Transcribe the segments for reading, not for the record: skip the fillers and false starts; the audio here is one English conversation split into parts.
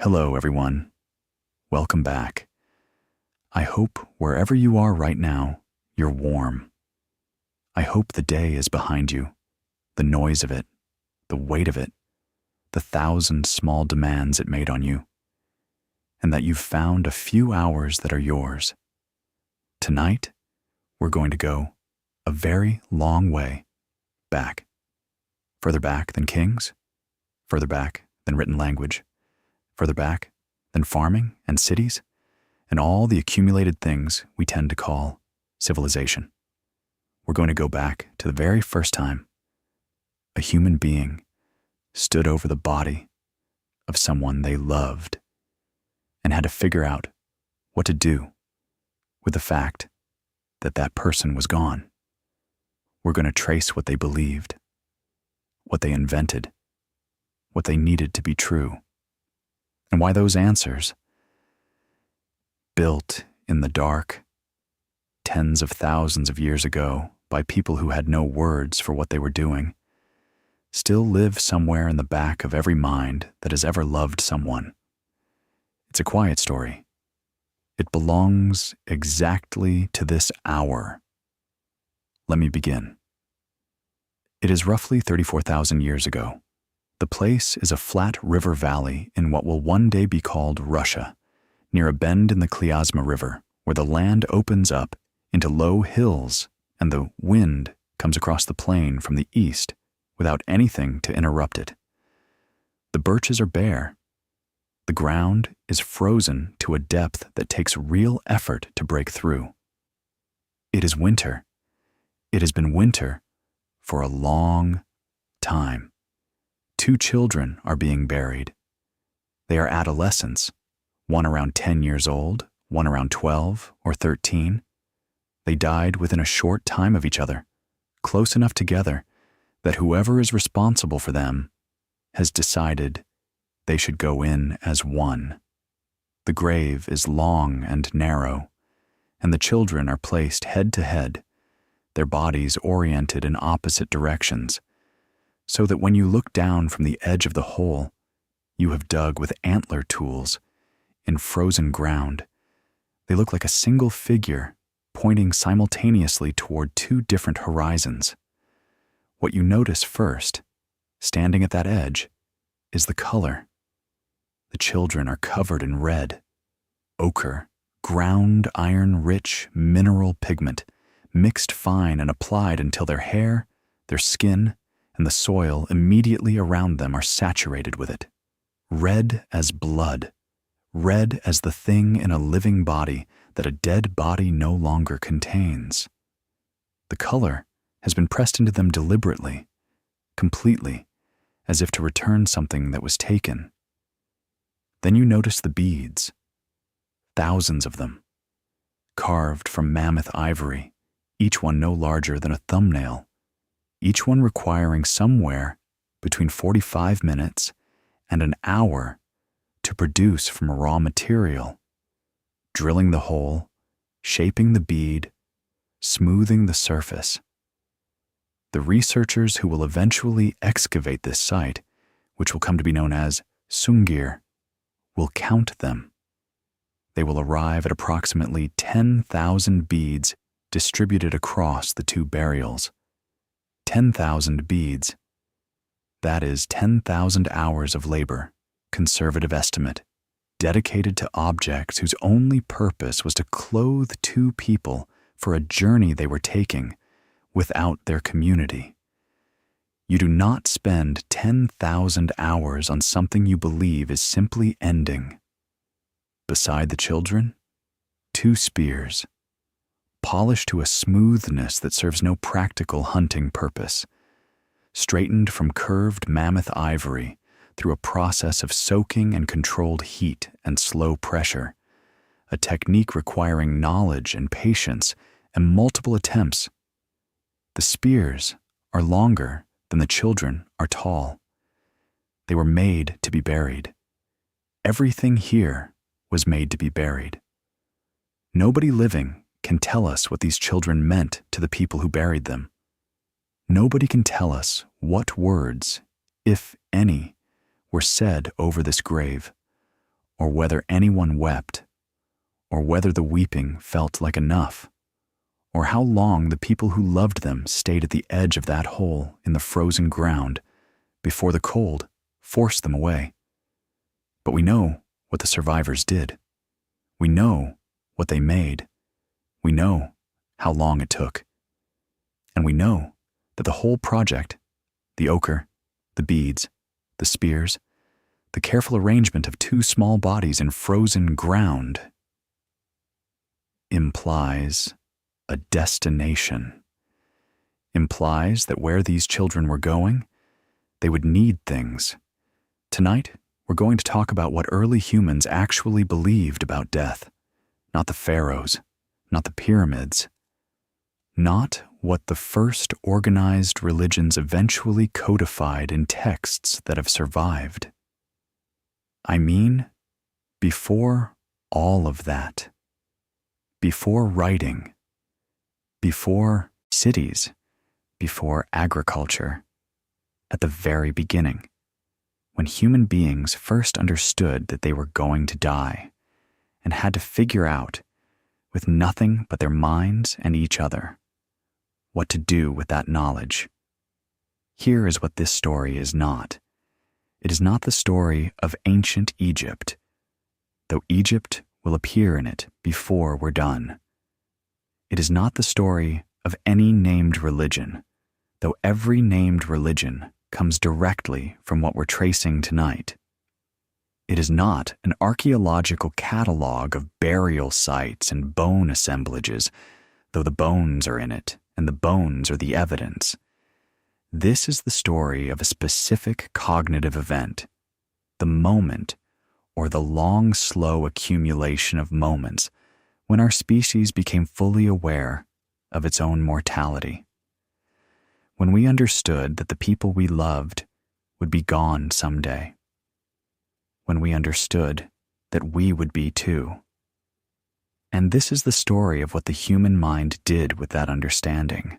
Hello, everyone. Welcome back. I hope wherever you are right now, you're warm. I hope the day is behind you, the noise of it, the weight of it, the 1,000 small demands it made on you, and that you've found a few hours that are yours. Tonight, we're going to go a very long way back. Further back than kings, further back than written language, further back than farming and cities and all the accumulated things we tend to call civilization. We're going to go back to the very first time a human being stood over the body of someone they loved and had to figure out what to do with the fact that that person was gone. We're going to trace what they believed, what they invented, what they needed to be true, and why those answers, built in the dark tens of thousands of years ago by people who had no words for what they were doing, still live somewhere in the back of every mind that has ever loved someone. It's a quiet story. It belongs exactly to this hour. Let me begin. It is roughly 34,000 years ago. The place is a flat river valley in what will one day be called Russia, near a bend in the Klyazma River, where the land opens up into low hills and the wind comes across the plain from the east without anything to interrupt it. The birches are bare. The ground is frozen to a depth that takes real effort to break through. It is winter. It has been winter for a long time. 2 children are being buried. They are adolescents, one around 10 years old, one around 12 or 13. They died within a short time of each other, close enough together that whoever is responsible for them has decided they should go in as one. The grave is long and narrow, and the children are placed head to head, their bodies oriented in opposite directions, so that when you look down from the edge of the hole, you have dug with antler tools in frozen ground. They look like a single figure pointing simultaneously toward 2 different horizons. What you notice first, standing at that edge, is the color. The children are covered in red, ochre, ground iron-rich mineral pigment, mixed fine and applied until their hair, their skin, and the soil immediately around them are saturated with it. Red as blood, red as the thing in a living body that a dead body no longer contains. The color has been pressed into them deliberately, completely, as if to return something that was taken. Then you notice the beads, thousands of them, carved from mammoth ivory, each one no larger than a thumbnail, each one requiring somewhere between 45 minutes and an hour to produce from a raw material, drilling the hole, shaping the bead, smoothing the surface. The researchers who will eventually excavate this site, which will come to be known as Sungir, will count them. They will arrive at approximately 10,000 beads distributed across the 2 burials. 10,000 beads. That is 10,000 hours of labor, conservative estimate, dedicated to objects whose only purpose was to clothe 2 people for a journey they were taking without their community. You do not spend 10,000 hours on something you believe is simply ending. Beside the children, 2 spears, polished to a smoothness that serves no practical hunting purpose, straightened from curved mammoth ivory through a process of soaking and controlled heat and slow pressure, a technique requiring knowledge and patience and multiple attempts. The spears are longer than the children are tall. They were made to be buried. Everything here was made to be buried. Nobody living can tell us what these children meant to the people who buried them. Nobody can tell us what words, if any, were said over this grave, or whether anyone wept, or whether the weeping felt like enough, or how long the people who loved them stayed at the edge of that hole in the frozen ground before the cold forced them away. But we know what the survivors did. We know what they made. We know how long it took. And we know that the whole project, the ochre, the beads, the spears, the careful arrangement of two small bodies in frozen ground, implies a destination. Implies that where these children were going, they would need things. Tonight, we're going to talk about what early humans actually believed about death. Not the pharaohs, not the pyramids, not what the first organized religions eventually codified in texts that have survived. I mean, before all of that. Before writing, before cities, before agriculture, at the very beginning, when human beings first understood that they were going to die and had to figure out, with nothing but their minds and each other, what to do with that knowledge. Here is what this story is not. It is not the story of ancient Egypt, though Egypt will appear in it before we're done. It is not the story of any named religion, though every named religion comes directly from what we're tracing tonight. It is not an archaeological catalog of burial sites and bone assemblages, though the bones are in it and the bones are the evidence. This is the story of a specific cognitive event, the moment, or the long, slow accumulation of moments when our species became fully aware of its own mortality. When we understood that the people we loved would be gone someday. When we understood that we would be too. And this is the story of what the human mind did with that understanding.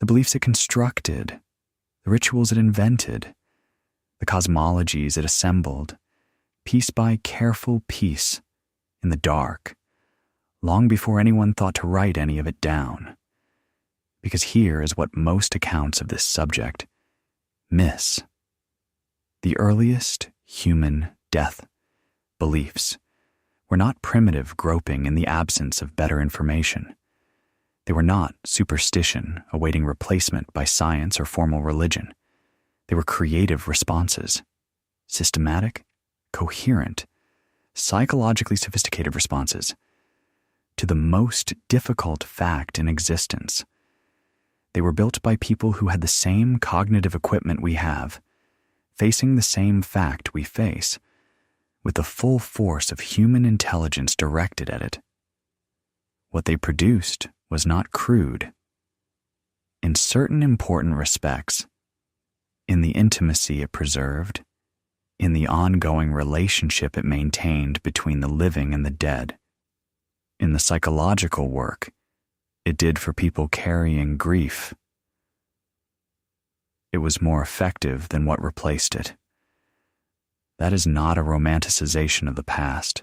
The beliefs it constructed, the rituals it invented, the cosmologies it assembled, piece by careful piece, in the dark, long before anyone thought to write any of it down. Because here is what most accounts of this subject miss. The earliest human death beliefs were not primitive groping in the absence of better information. They were not superstition awaiting replacement by science or formal religion. They were creative responses, systematic, coherent, psychologically sophisticated responses to the most difficult fact in existence. They were built by people who had the same cognitive equipment we have, facing the same fact we face, with the full force of human intelligence directed at it. What they produced was not crude. In certain important respects, in the intimacy it preserved, in the ongoing relationship it maintained between the living and the dead, in the psychological work it did for people carrying grief, it was more effective than what replaced it. That is not a romanticization of the past.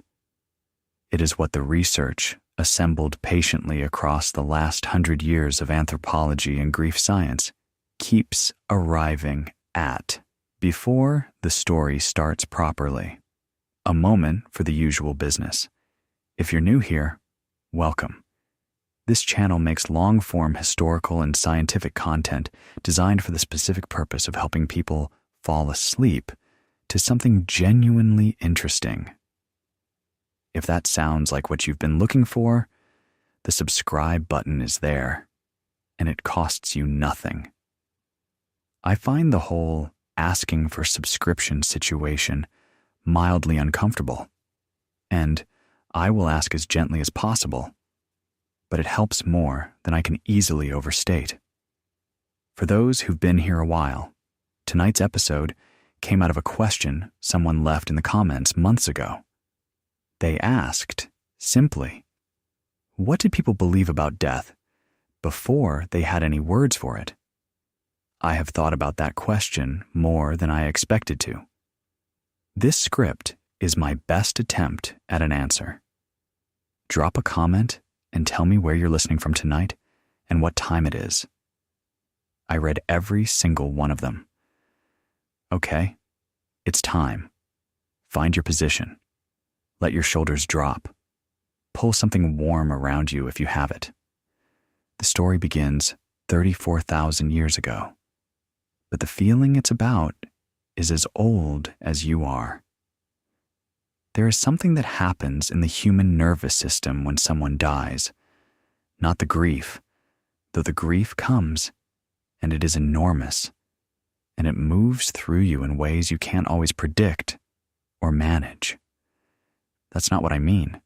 It is what the research, assembled patiently across the last 100 years of anthropology and grief science, keeps arriving at before the story starts properly. A moment for the usual business. If you're new here, welcome. This channel makes long-form historical and scientific content designed for the specific purpose of helping people fall asleep to something genuinely interesting. If that sounds like what you've been looking for, the subscribe button is there, and it costs you nothing. I find the whole asking for subscription situation mildly uncomfortable, and I will ask as gently as possible, but it helps more than I can easily overstate. For those who've been here a while, tonight's episode came out of a question someone left in the comments months ago. They asked, simply, what did people believe about death before they had any words for it? I have thought about that question more than I expected to. This script is my best attempt at an answer. Drop a comment and tell me where you're listening from tonight and what time it is. I read every single one of them. Okay, it's time. Find your position. Let your shoulders drop. Pull something warm around you if you have it. The story begins 34,000 years ago, but the feeling it's about is as old as you are. There is something that happens in the human nervous system when someone dies, not the grief, though the grief comes, and it is enormous, and it moves through you in ways you can't always predict or manage. That's not what I mean.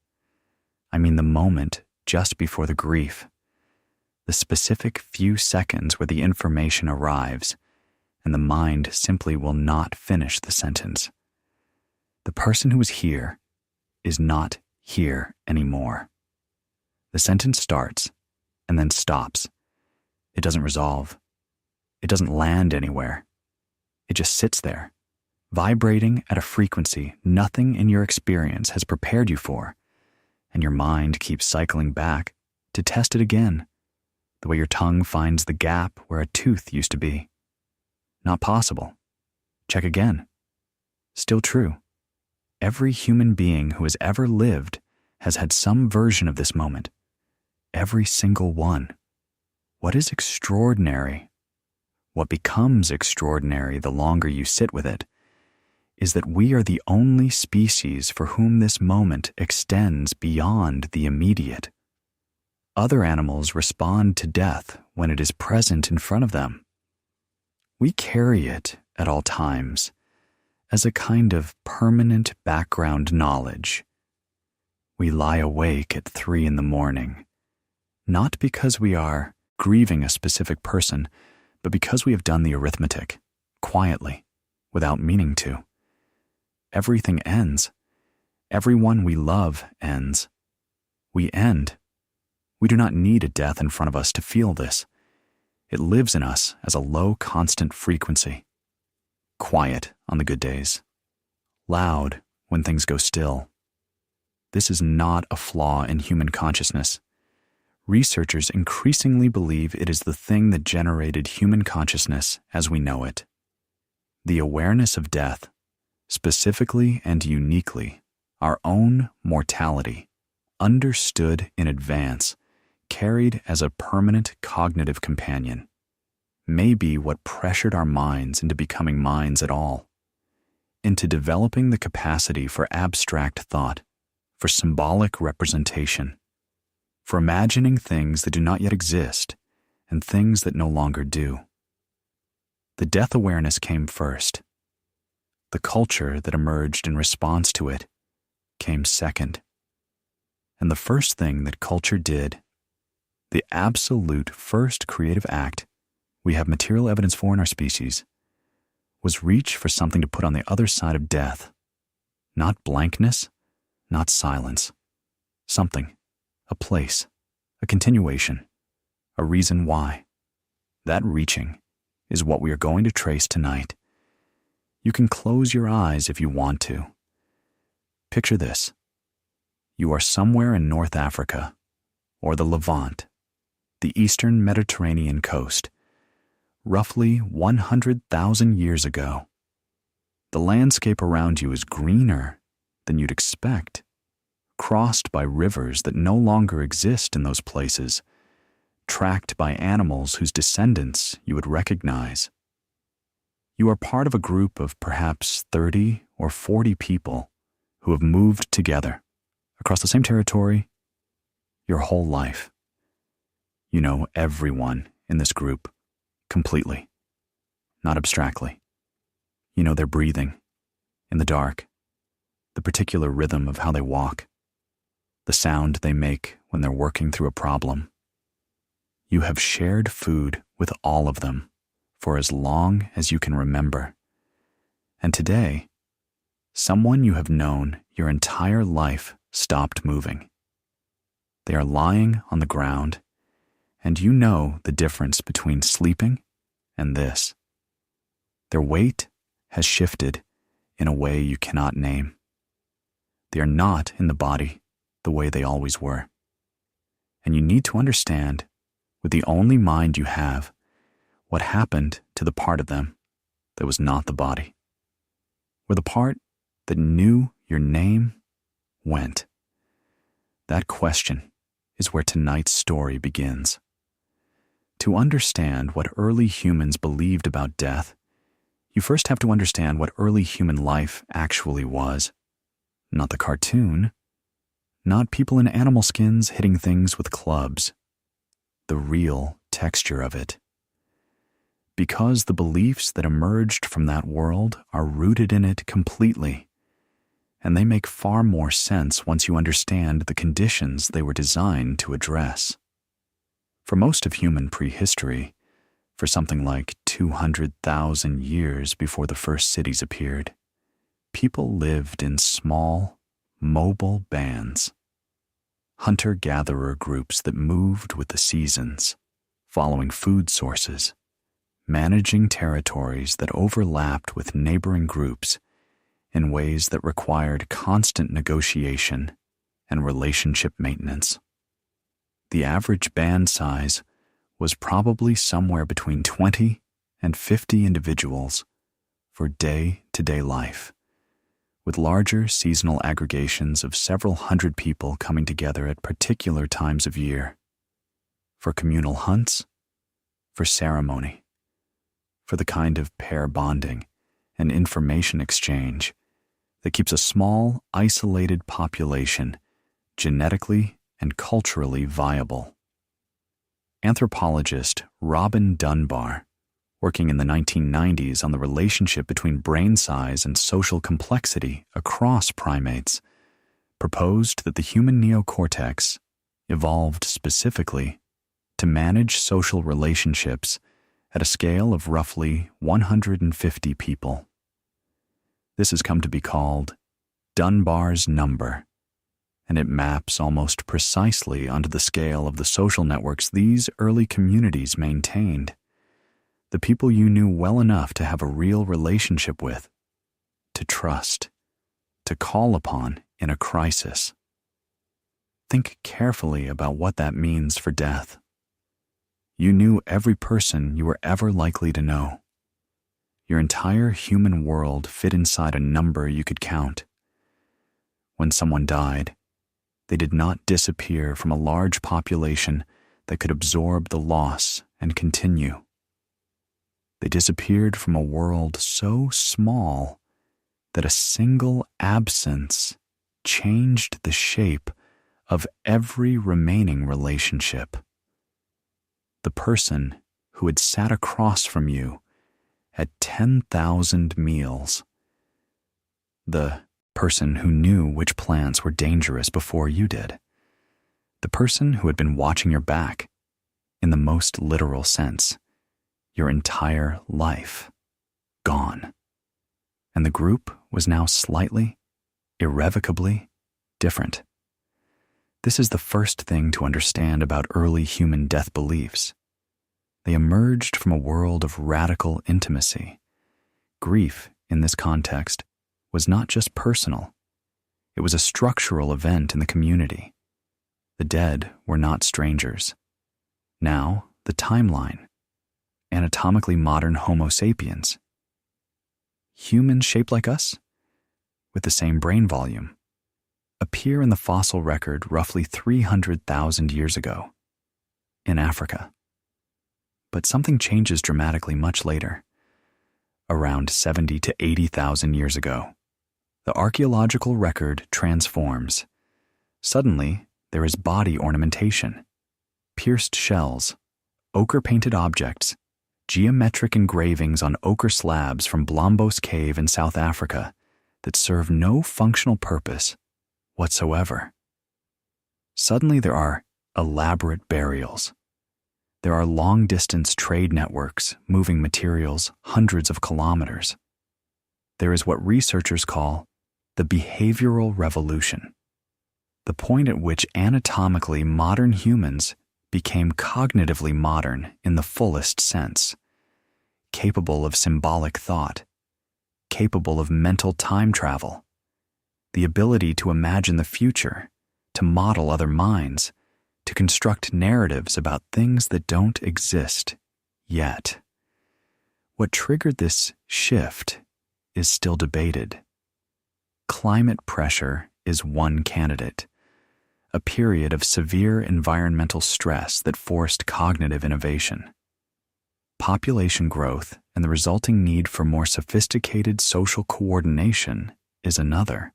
I mean the moment just before the grief, the specific few seconds where the information arrives and the mind simply will not finish the sentence. The person who is here is not here anymore. The sentence starts and then stops. It doesn't resolve. It doesn't land anywhere. It just sits there, vibrating at a frequency nothing in your experience has prepared you for, and your mind keeps cycling back to test it again, the way your tongue finds the gap where a tooth used to be. Not possible. Check again. Still true. Every human being who has ever lived has had some version of this moment. Every single one. What is extraordinary, what becomes extraordinary the longer you sit with it, is that we are the only species for whom this moment extends beyond the immediate. Other animals respond to death when it is present in front of them. We carry it at all times as a kind of permanent background knowledge. We lie awake at 3 a.m, not because we are grieving a specific person, but because we have done the arithmetic, quietly, without meaning to. Everything ends. Everyone we love ends. We end. We do not need a death in front of us to feel this. It lives in us as a low, constant frequency. Quiet on the good days. Loud when things go still. This is not a flaw in human consciousness. Researchers increasingly believe it is the thing that generated human consciousness as we know it. The awareness of death, specifically and uniquely, our own mortality, understood in advance, carried as a permanent cognitive companion, may be what pressured our minds into becoming minds at all, into developing the capacity for abstract thought, for symbolic representation, for imagining things that do not yet exist and things that no longer do. The death awareness came first. The culture that emerged in response to it came second. And the first thing that culture did, the absolute first creative act we have material evidence for in our species, was reach for something to put on the other side of death. Not blankness, not silence. Something, a place, a continuation, a reason why. That reaching is what we are going to trace tonight. You can close your eyes if you want to. Picture this. You are somewhere in North Africa, or the Levant, the eastern Mediterranean coast, roughly 100,000 years ago. The landscape around you is greener than you'd expect, crossed by rivers that no longer exist in those places, tracked by animals whose descendants you would recognize. You are part of a group of perhaps 30 or 40 people who have moved together across the same territory your whole life. You know everyone in this group, completely, not abstractly. You know their breathing, in the dark, the particular rhythm of how they walk, the sound they make when they're working through a problem. You have shared food with all of them for as long as you can remember. And today, someone you have known your entire life stopped moving. They are lying on the ground, and you know the difference between sleeping and this. Their weight has shifted in a way you cannot name. They are not in the body the way they always were. And you need to understand, with the only mind you have, what happened to the part of them that was not the body, where the part that knew your name went. That question is where tonight's story begins. To understand what early humans believed about death, you first have to understand what early human life actually was. Not the cartoon, not people in animal skins hitting things with clubs. The real texture of it. Because the beliefs that emerged from that world are rooted in it completely, and they make far more sense once you understand the conditions they were designed to address. For most of human prehistory, for something like 200,000 years before the first cities appeared, people lived in small, mobile bands. Hunter-gatherer groups that moved with the seasons, following food sources, managing territories that overlapped with neighboring groups in ways that required constant negotiation and relationship maintenance. The average band size was probably somewhere between 20 and 50 individuals for day-to-day life, with larger seasonal aggregations of several hundred people coming together at particular times of year, for communal hunts, for ceremony, for the kind of pair bonding and information exchange that keeps a small, isolated population genetically and culturally viable. Anthropologist Robin Dunbar, working in the 1990s on the relationship between brain size and social complexity across primates, proposed that the human neocortex evolved specifically to manage social relationships at a scale of roughly 150 people. This has come to be called Dunbar's number, and it maps almost precisely onto the scale of the social networks these early communities maintained. The people you knew well enough to have a real relationship with, to trust, to call upon in a crisis. Think carefully about what that means for death. You knew every person you were ever likely to know. Your entire human world fit inside a number you could count. When someone died, they did not disappear from a large population that could absorb the loss and continue. They disappeared from a world so small that a single absence changed the shape of every remaining relationship. The person who had sat across from you at 10,000 meals. The person who knew which plants were dangerous before you did. The person who had been watching your back, in the most literal sense. Your entire life gone. And the group was now slightly, irrevocably different. This is the first thing to understand about early human death beliefs. They emerged from a world of radical intimacy. Grief, in this context, was not just personal. It was a structural event in the community. The dead were not strangers. Now, the timeline. Anatomically modern Homo sapiens. Humans shaped like us, with the same brain volume, appear in the fossil record roughly 300,000 years ago, in Africa. But something changes dramatically much later, around 70 to 80,000 years ago. The archaeological record transforms. Suddenly, there is body ornamentation, pierced shells, ochre-painted objects, geometric engravings on ochre slabs from Blombos Cave in South Africa that serve no functional purpose whatsoever. Suddenly there are elaborate burials. There are long-distance trade networks moving materials hundreds of kilometers. There is what researchers call the behavioral revolution, the point at which anatomically modern humans became cognitively modern in the fullest sense, capable of symbolic thought, capable of mental time travel, the ability to imagine the future, to model other minds, to construct narratives about things that don't exist yet. What triggered this shift is still debated. Climate pressure is one candidate, a period of severe environmental stress that forced cognitive innovation. Population growth and the resulting need for more sophisticated social coordination is another.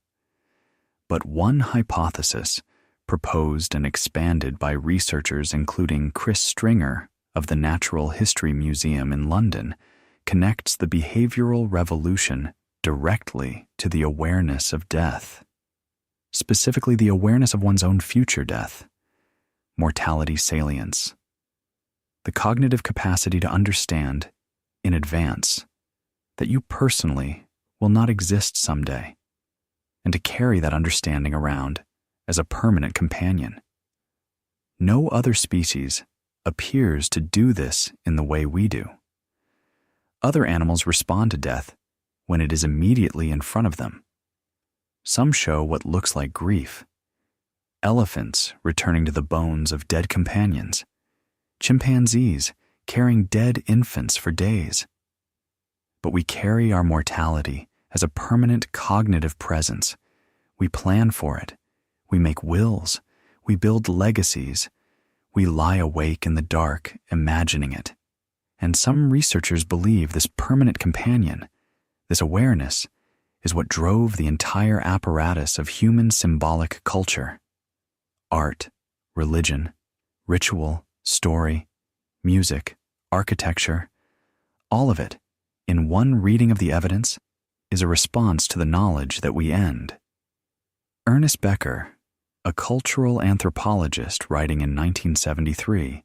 But one hypothesis, proposed and expanded by researchers including Chris Stringer of the Natural History Museum in London, connects the behavioral revolution directly to the awareness of death, specifically the awareness of one's own future death, mortality salience, the cognitive capacity to understand in advance that you personally will not exist someday, and to carry that understanding around as a permanent companion. No other species appears to do this in the way we do. Other animals respond to death when it is immediately in front of them. Some show what looks like grief. Elephants returning to the bones of dead companions. Chimpanzees carrying dead infants for days. But we carry our mortality as a permanent cognitive presence. We plan for it. We make wills. We build legacies. We lie awake in the dark, imagining it. And some researchers believe this permanent companion, this awareness, is what drove the entire apparatus of human symbolic culture. Art, religion, ritual, story, music, architecture, all of it, in one reading of the evidence, is a response to the knowledge that we end. Ernest Becker, a cultural anthropologist writing in 1973,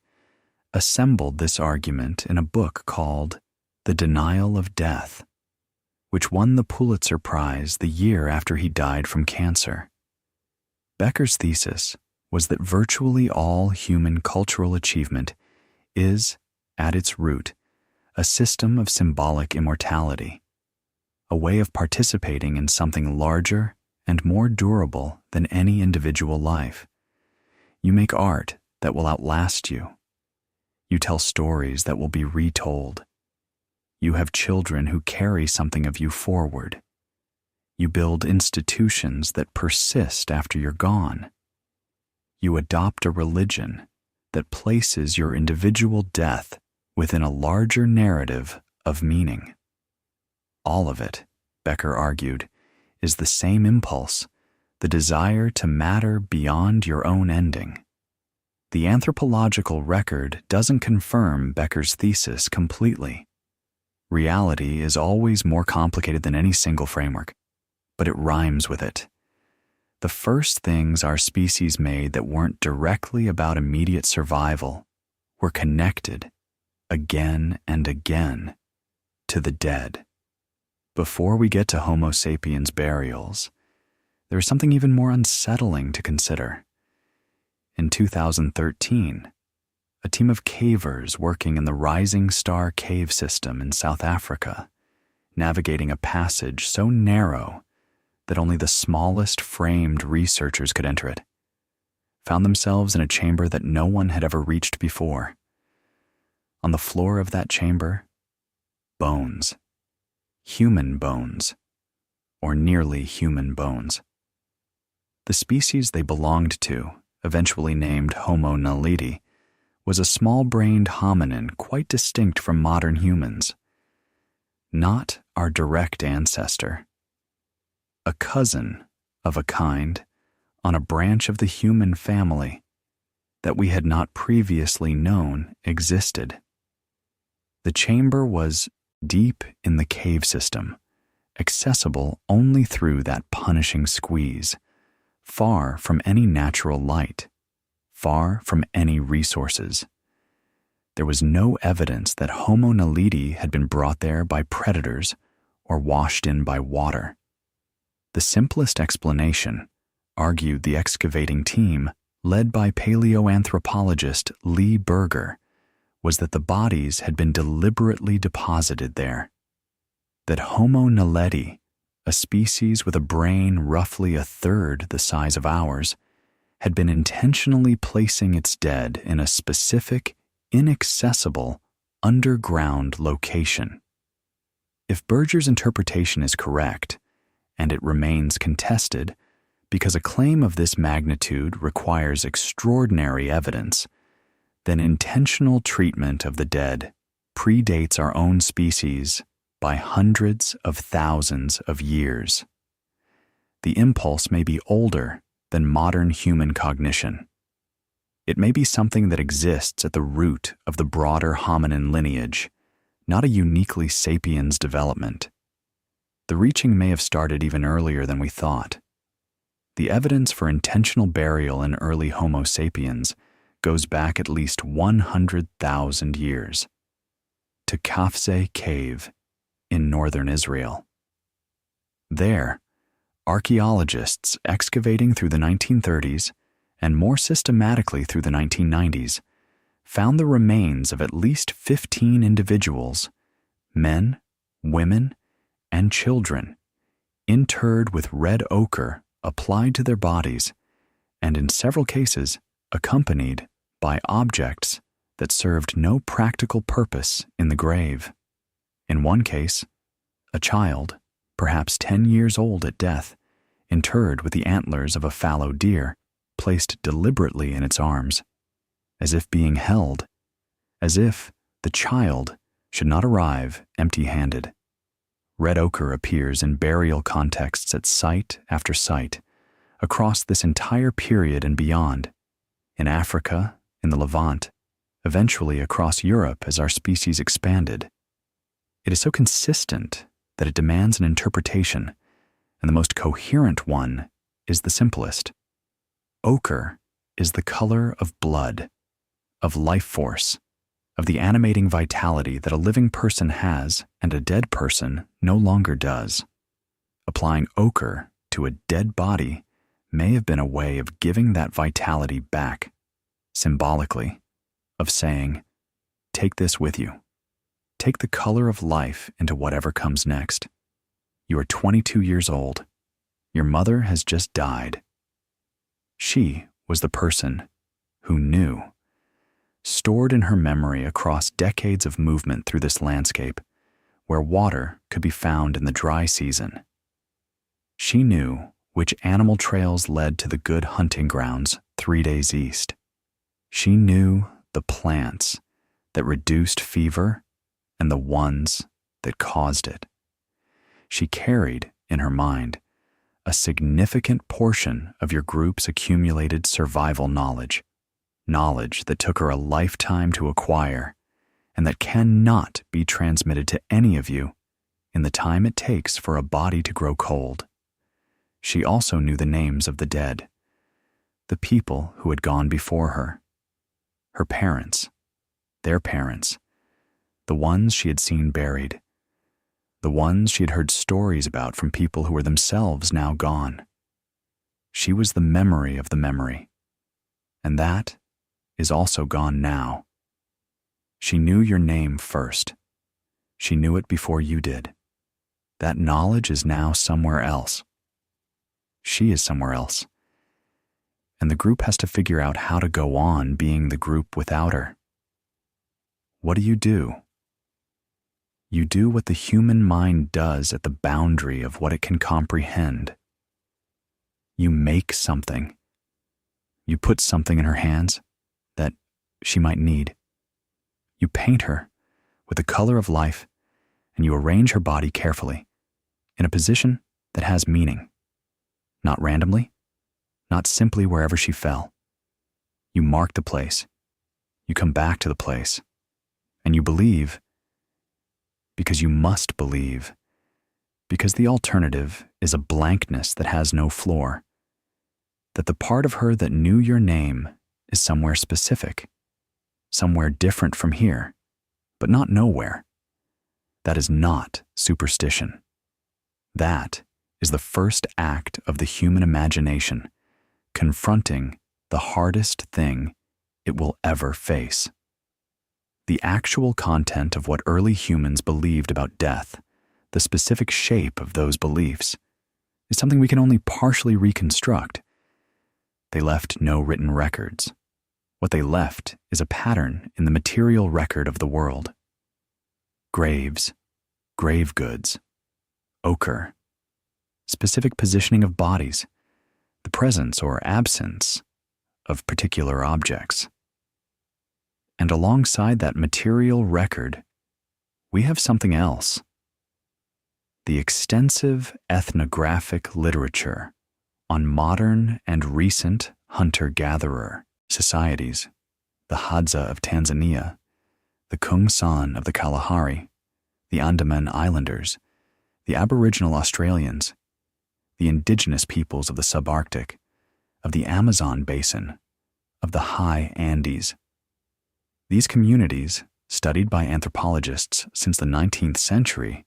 assembled this argument in a book called The Denial of Death, which won the Pulitzer Prize the year after he died from cancer. Becker's thesis was that virtually all human cultural achievement is, at its root, a system of symbolic immortality, a way of participating in something larger and more durable than any individual life. You make art that will outlast you. You tell stories that will be retold. You have children who carry something of you forward. You build institutions that persist after you're gone. You adopt a religion that places your individual death within a larger narrative of meaning. All of it, Becker argued, is the same impulse, the desire to matter beyond your own ending. The anthropological record doesn't confirm Becker's thesis completely. Reality is always more complicated than any single framework, but it rhymes with it. The first things our species made that weren't directly about immediate survival were connected, again and again, to the dead. Before we get to Homo sapiens burials, there is something even more unsettling to consider. In 2013, a team of cavers working in the Rising Star cave system in South Africa, navigating a passage so narrow that only the smallest framed researchers could enter it, found themselves in a chamber that no one had ever reached before. On the floor of that chamber, bones. Human bones, or nearly human bones. The species they belonged to, eventually named Homo naledi, was a small-brained hominin quite distinct from modern humans. Not our direct ancestor. A cousin of a kind on a branch of the human family that we had not previously known existed. The chamber was deep in the cave system, accessible only through that punishing squeeze, far from any natural light, far from any resources. There was no evidence that Homo naledi had been brought there by predators or washed in by water. The simplest explanation, argued the excavating team, led by paleoanthropologist Lee Berger, was that the bodies had been deliberately deposited there, that Homo naledi, a species with a brain roughly a third the size of ours, had been intentionally placing its dead in a specific, inaccessible, underground location. If Berger's interpretation is correct, and it remains contested because a claim of this magnitude requires extraordinary evidence, then intentional treatment of the dead predates our own species by hundreds of thousands of years. The impulse may be older than modern human cognition. It may be something that exists at the root of the broader hominin lineage, not a uniquely sapiens development. The reaching may have started even earlier than we thought. The evidence for intentional burial in early Homo sapiens goes back at least 100,000 years, to Kafse Cave in northern Israel. There, archaeologists excavating through the 1930s and more systematically through the 1990s found the remains of at least 15 individuals, men, women, and children, interred with red ochre applied to their bodies, and in several cases accompanied by objects that served no practical purpose in the grave. In one case, a child, perhaps 10 years old at death, interred with the antlers of a fallow deer placed deliberately in its arms, as if being held, as if the child should not arrive empty-handed. Red ochre appears in burial contexts at site after site, across this entire period and beyond, in Africa, in the Levant, eventually across Europe as our species expanded. It is so consistent that it demands an interpretation, and the most coherent one is the simplest. Ochre is the color of blood, of life force, of the animating vitality that a living person has and a dead person no longer does. Applying ochre to a dead body may have been a way of giving that vitality back, symbolically, of saying, take this with you. Take the color of life into whatever comes next. You are 22 years old. Your mother has just died. She was the person who knew, stored in her memory across decades of movement through this landscape, where water could be found in the dry season. She knew which animal trails led to the good hunting grounds 3 days east. She knew the plants that reduced fever and the ones that caused it. She carried, in her mind, a significant portion of your group's accumulated survival knowledge that took her a lifetime to acquire, and that cannot be transmitted to any of you in the time it takes for a body to grow cold. She also knew the names of the dead, the people who had gone before her, her parents, their parents, the ones she had seen buried, the ones she had heard stories about from people who were themselves now gone. She was the memory of the memory, and that is also gone now. She knew your name first. She knew it before you did. That knowledge is now somewhere else. She is somewhere else. And the group has to figure out how to go on being the group without her. What do? You do what the human mind does at the boundary of what it can comprehend. You make something. You put something in her hands that she might need. You paint her with the color of life, and you arrange her body carefully in a position that has meaning. Not randomly, not simply wherever she fell. You mark the place. You come back to the place. And you believe, because you must believe, because the alternative is a blankness that has no floor, that the part of her that knew your name is somewhere specific, somewhere different from here, but not nowhere. That is not superstition. That is the first act of the human imagination, confronting the hardest thing it will ever face. The actual content of what early humans believed about death, the specific shape of those beliefs, is something we can only partially reconstruct. They left no written records. What they left is a pattern in the material record of the world. Graves, grave goods, ochre, specific positioning of bodies, the presence or absence of particular objects. And alongside that material record, we have something else. The extensive ethnographic literature on modern and recent hunter-gatherer societies, the Hadza of Tanzania, the Kung San of the Kalahari, the Andaman Islanders, the Aboriginal Australians, the indigenous peoples of the subarctic, of the Amazon basin, of the high Andes. These communities, studied by anthropologists since the 19th century,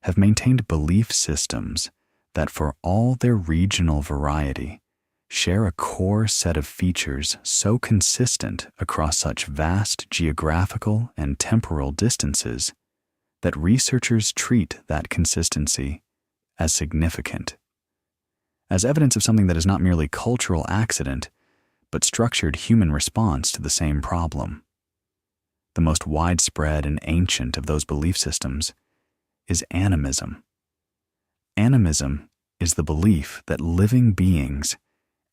have maintained belief systems that, for all their regional variety, share a core set of features so consistent across such vast geographical and temporal distances that researchers treat that consistency as significant, as evidence of something that is not merely cultural accident, but structured human response to the same problem. The most widespread and ancient of those belief systems is animism. Animism is the belief that living beings,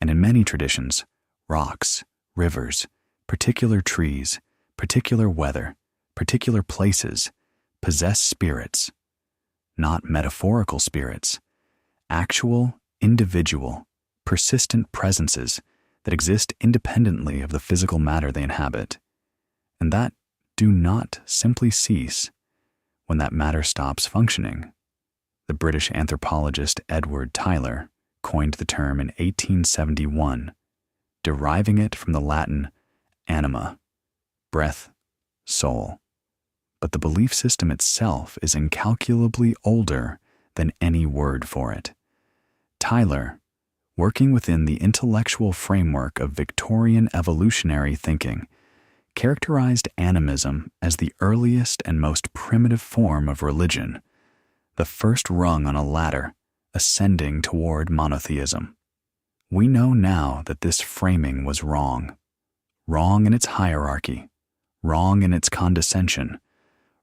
and in many traditions, rocks, rivers, particular trees, particular weather, particular places, possess spirits, not metaphorical spirits, actual, individual, persistent presences that exist independently of the physical matter they inhabit, and that do not simply cease when that matter stops functioning. The British anthropologist Edward Tylor coined the term in 1871, deriving it from the Latin anima, breath, soul. But the belief system itself is incalculably older than any word for it. Tylor, working within the intellectual framework of Victorian evolutionary thinking, characterized animism as the earliest and most primitive form of religion, the first rung on a ladder ascending toward monotheism. We know now that this framing was wrong. Wrong in its hierarchy, wrong in its condescension,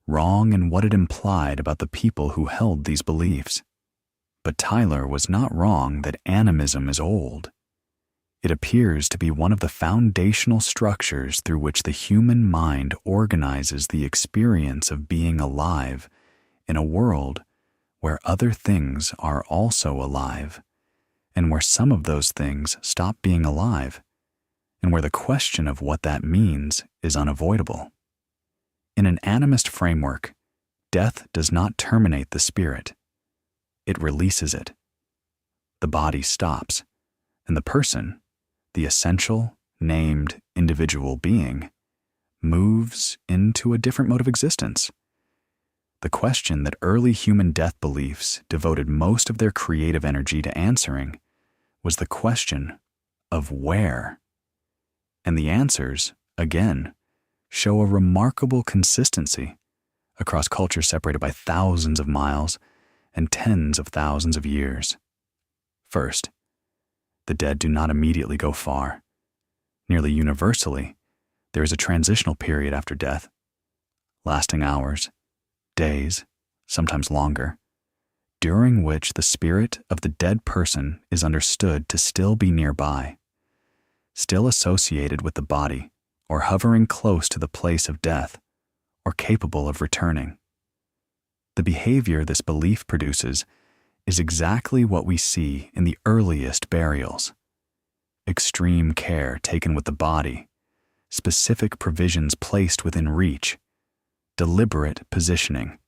wrong in what it implied about the people who held these beliefs. But Tylor was not wrong that animism is old. It appears to be one of the foundational structures through which the human mind organizes the experience of being alive in a world where other things are also alive, and where some of those things stop being alive, and where the question of what that means is unavoidable. In an animist framework, death does not terminate the spirit. It releases it. The body stops, and the person, the essential, named, individual being, moves into a different mode of existence. The question that early human death beliefs devoted most of their creative energy to answering was the question of where. And the answers, again, show a remarkable consistency across cultures separated by thousands of miles and tens of thousands of years. First, the dead do not immediately go far. Nearly universally, there is a transitional period after death, lasting hours, days, sometimes longer, during which the spirit of the dead person is understood to still be nearby, still associated with the body, or hovering close to the place of death, or capable of returning. The behavior this belief produces is exactly what we see in the earliest burials. Extreme care taken with the body, specific provisions placed within reach, deliberate positioning.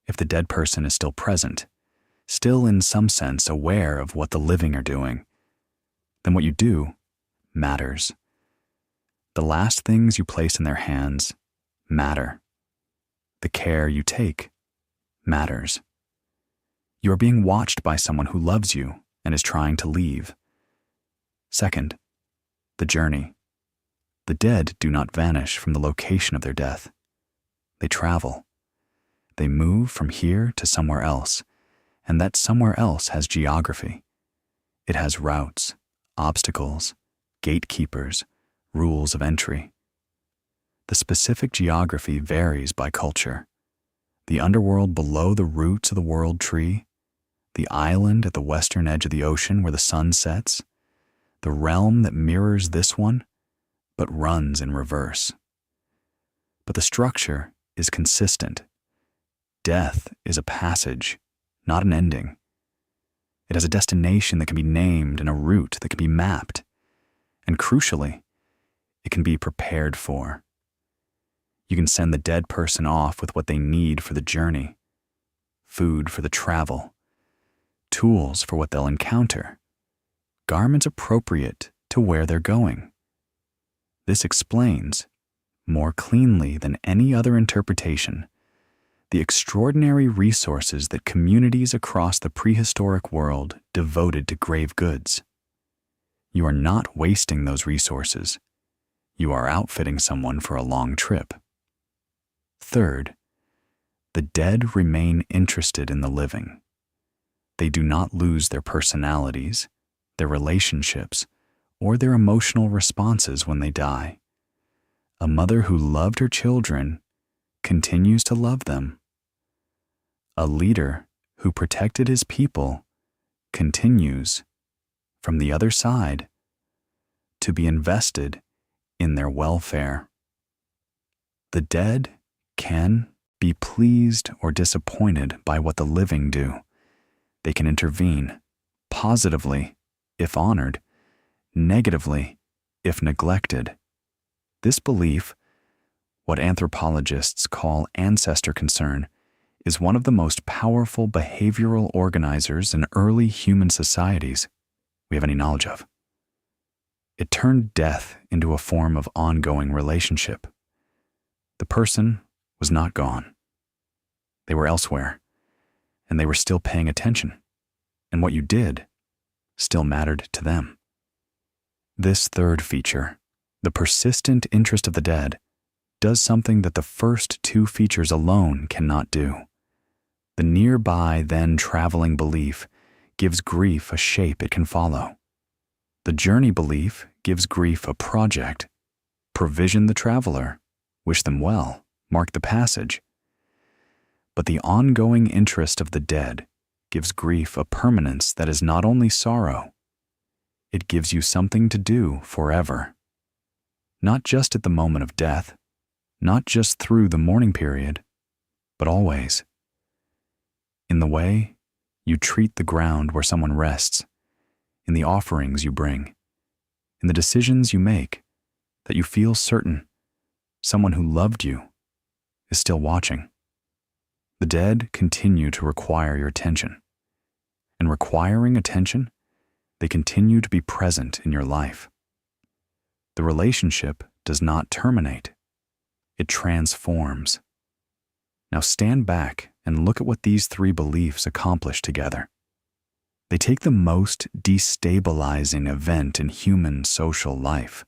If the dead person is still present, still in some sense aware of what the living are doing, then what you do matters. The last things you place in their hands matter. The care you take matters. You are being watched by someone who loves you and is trying to leave. Second, the journey. The dead do not vanish from the location of their death. They travel. They move from here to somewhere else, and that somewhere else has geography. It has routes, obstacles, gatekeepers, rules of entry. The specific geography varies by culture. The underworld below the roots of the world tree, the island at the western edge of the ocean where the sun sets, the realm that mirrors this one, but runs in reverse. But the structure is consistent. Death is a passage, not an ending. It has a destination that can be named and a route that can be mapped. And crucially, it can be prepared for. You can send the dead person off with what they need for the journey, food for the travel, tools for what they'll encounter, garments appropriate to where they're going. This explains, more cleanly than any other interpretation, the extraordinary resources that communities across the prehistoric world devoted to grave goods. You are not wasting those resources. You are outfitting someone for a long trip. Third, the dead remain interested in the living. They do not lose their personalities, their relationships, or their emotional responses when they die. A mother who loved her children continues to love them. A leader who protected his people continues, from the other side, to be invested in their welfare. The dead can be pleased or disappointed by what the living do. They can intervene, positively, if honored, negatively, if neglected. This belief, what anthropologists call ancestor concern, is one of the most powerful behavioral organizers in early human societies we have any knowledge of. It turned death into a form of ongoing relationship. The person was not gone. They were elsewhere, and they were still paying attention, and what you did still mattered to them. This third feature, the persistent interest of the dead, does something that the first two features alone cannot do. The nearby, then traveling belief gives grief a shape it can follow. The journey belief gives grief a project. Provision the traveler, wish them well, mark the passage. But the ongoing interest of the dead gives grief a permanence that is not only sorrow, it gives you something to do forever. Not just at the moment of death, not just through the mourning period, but always. In the way you treat the ground where someone rests, in the offerings you bring, in the decisions you make, that you feel certain someone who loved you is still watching. The dead continue to require your attention, and requiring attention, they continue to be present in your life. The relationship does not terminate, it transforms. Now stand back and look at what these three beliefs accomplish together. They take the most destabilizing event in human social life,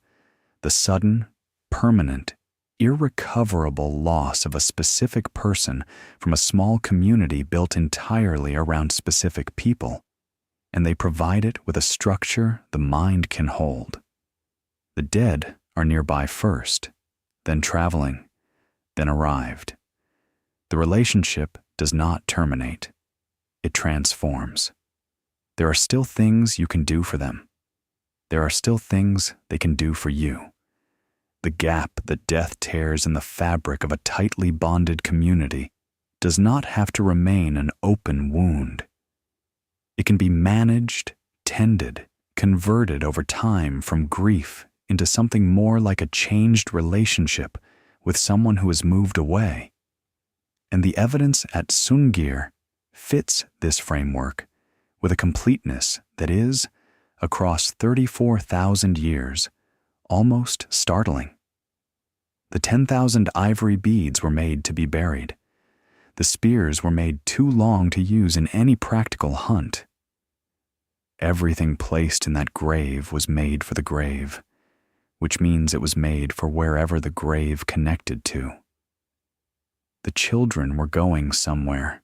the sudden, permanent, irrecoverable loss of a specific person from a small community built entirely around specific people, and they provide it with a structure the mind can hold. The dead are nearby first, then traveling, then arrived. The relationship does not terminate. It transforms. There are still things you can do for them. There are still things they can do for you. The gap that death tears in the fabric of a tightly bonded community does not have to remain an open wound. It can be managed, tended, converted over time from grief into something more like a changed relationship with someone who has moved away. And the evidence at Sungir fits this framework with a completeness that is, across 34,000 years, almost startling. The 10,000 ivory beads were made to be buried. The spears were made too long to use in any practical hunt. Everything placed in that grave was made for the grave, which means it was made for wherever the grave connected to. The children were going somewhere.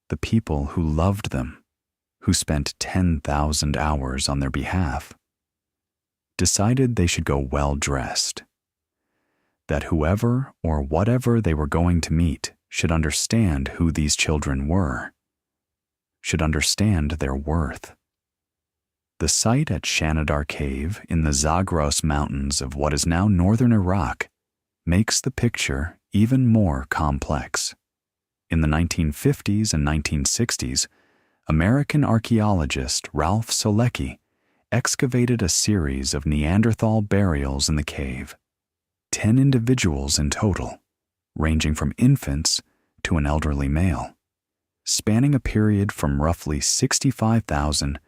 The people who loved them, who spent 10,000 hours on their behalf, decided they should go well-dressed, that whoever or whatever they were going to meet should understand who these children were, should understand their worth. The site at Shanidar Cave in the Zagros Mountains of what is now northern Iraq makes the picture even more complex. In the 1950s and 1960s, American archaeologist Ralph Solecki excavated a series of Neanderthal burials in the cave, 10 individuals in total, ranging from infants to an elderly male, spanning a period from roughly 65,000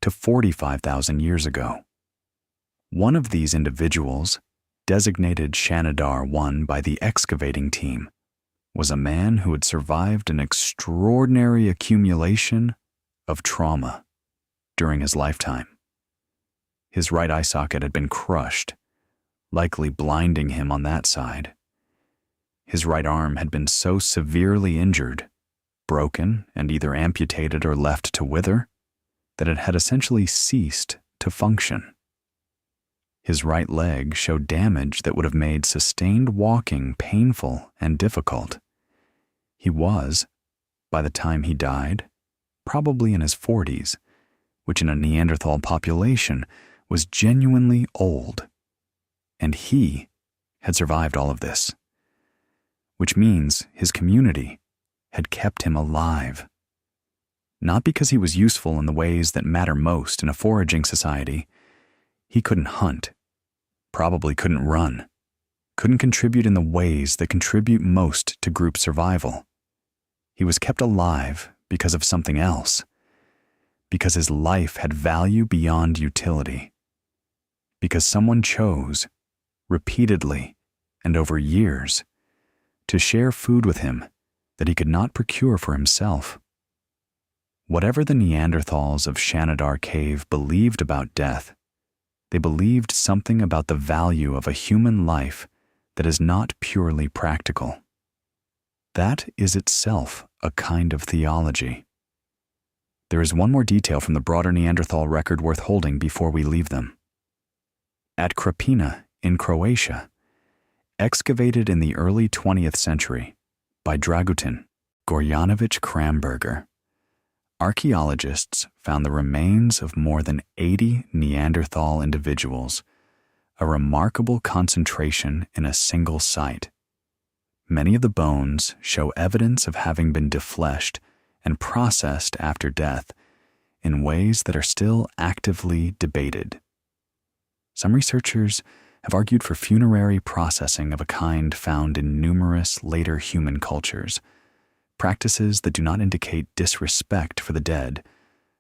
to 45,000 years ago. One of these individuals, designated Shanidar 1 by the excavating team, was a man who had survived an extraordinary accumulation of trauma during his lifetime. His right eye socket had been crushed, likely blinding him on that side. His right arm had been so severely injured, broken, and either amputated or left to wither, that it had essentially ceased to function. His right leg showed damage that would have made sustained walking painful and difficult. He was, by the time he died, probably in his 40s, which in a Neanderthal population was genuinely old. And he had survived all of this, which means his community had kept him alive. Not because he was useful in the ways that matter most in a foraging society. He couldn't hunt, probably couldn't run, couldn't contribute in the ways that contribute most to group survival. He was kept alive because of something else, because his life had value beyond utility, because someone chose, repeatedly and over years, to share food with him that he could not procure for himself. Whatever the Neanderthals of Shanidar Cave believed about death, they believed something about the value of a human life that is not purely practical. That is itself a kind of theology. There is one more detail from the broader Neanderthal record worth holding before we leave them. At Krapina in Croatia, excavated in the early 20th century by Dragutin Gorjanović Kramberger, archaeologists found the remains of more than 80 Neanderthal individuals, a remarkable concentration in a single site. Many of the bones show evidence of having been defleshed and processed after death in ways that are still actively debated. Some researchers have argued for funerary processing of a kind found in numerous later human cultures, practices that do not indicate disrespect for the dead,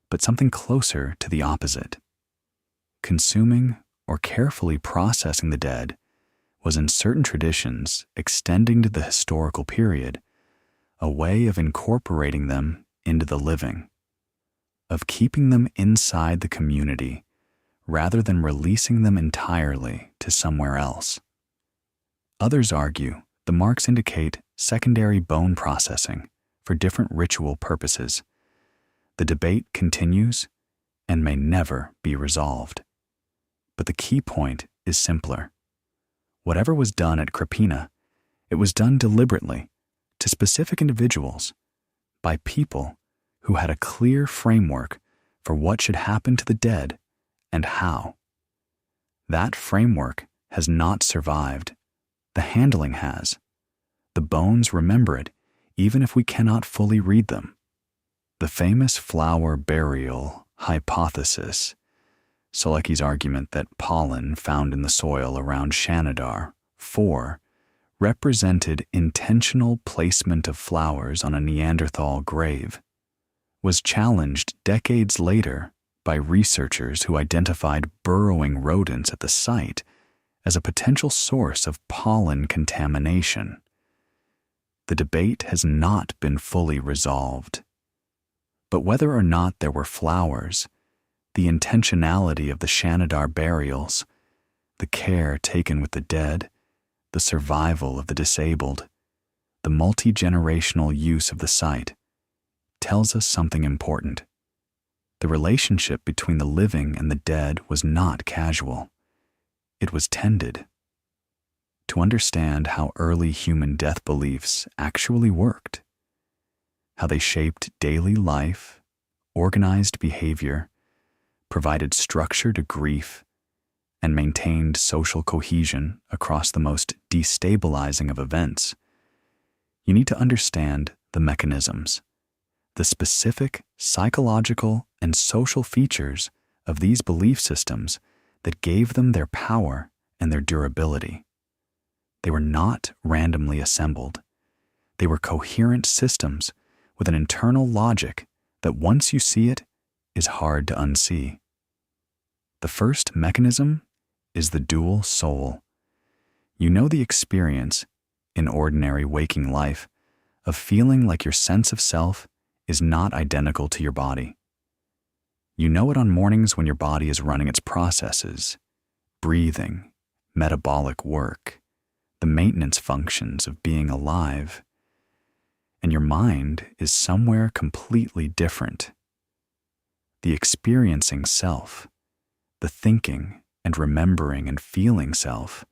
but something closer to the opposite. Consuming or carefully processing the dead was in certain traditions extending to the historical period, a way of incorporating them into the living, of keeping them inside the community rather than releasing them entirely to somewhere else. Others argue the marks indicate secondary bone processing for different ritual purposes. The debate continues and may never be resolved. But the key point is simpler. Whatever was done at Krapina, it was done deliberately, to specific individuals, by people who had a clear framework for what should happen to the dead and how. That framework has not survived. The handling has. The bones remember it, even if we cannot fully read them. The famous flower burial hypothesis, Solecki's argument that pollen found in the soil around Shanidar 4 represented intentional placement of flowers on a Neanderthal grave, was challenged decades later by researchers who identified burrowing rodents at the site as a potential source of pollen contamination. The debate has not been fully resolved. But whether or not there were flowers, the intentionality of the Shanidar burials, the care taken with the dead, the survival of the disabled, the multi-generational use of the site, tells us something important. The relationship between the living and the dead was not casual. It was tended. To understand how early human death beliefs actually worked, how they shaped daily life, organized behavior, provided structure to grief, and maintained social cohesion across the most destabilizing of events, you need to understand the mechanisms, the specific psychological and social features of these belief systems that gave them their power and their durability. They were not randomly assembled. They were coherent systems with an internal logic that once you see it, is hard to unsee. The first mechanism is the dual soul. You know the experience, in ordinary waking life, of feeling like your sense of self is not identical to your body. You know it on mornings when your body is running its processes, breathing, metabolic work, the maintenance functions of being alive, and your mind is somewhere completely different. The experiencing self, the thinking and remembering and feeling self,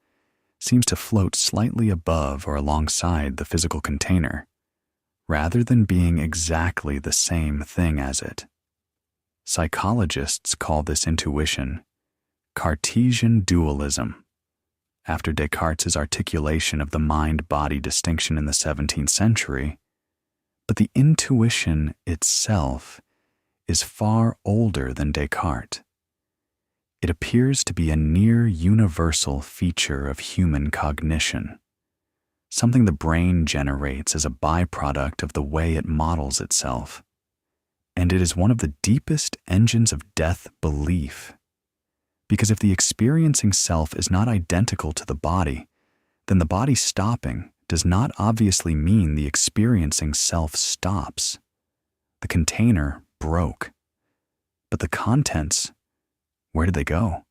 seems to float slightly above or alongside the physical container, rather than being exactly the same thing as it. Psychologists call this intuition Cartesian dualism, after Descartes' articulation of the mind-body distinction in the 17th century, but the intuition itself is far older than Descartes. It appears to be a near universal feature of human cognition, something the brain generates as a byproduct of the way it models itself. And it is one of the deepest engines of death belief. Because if the experiencing self is not identical to the body, then the body stopping does not obviously mean the experiencing self stops. The container broke. But the contents, where did they go?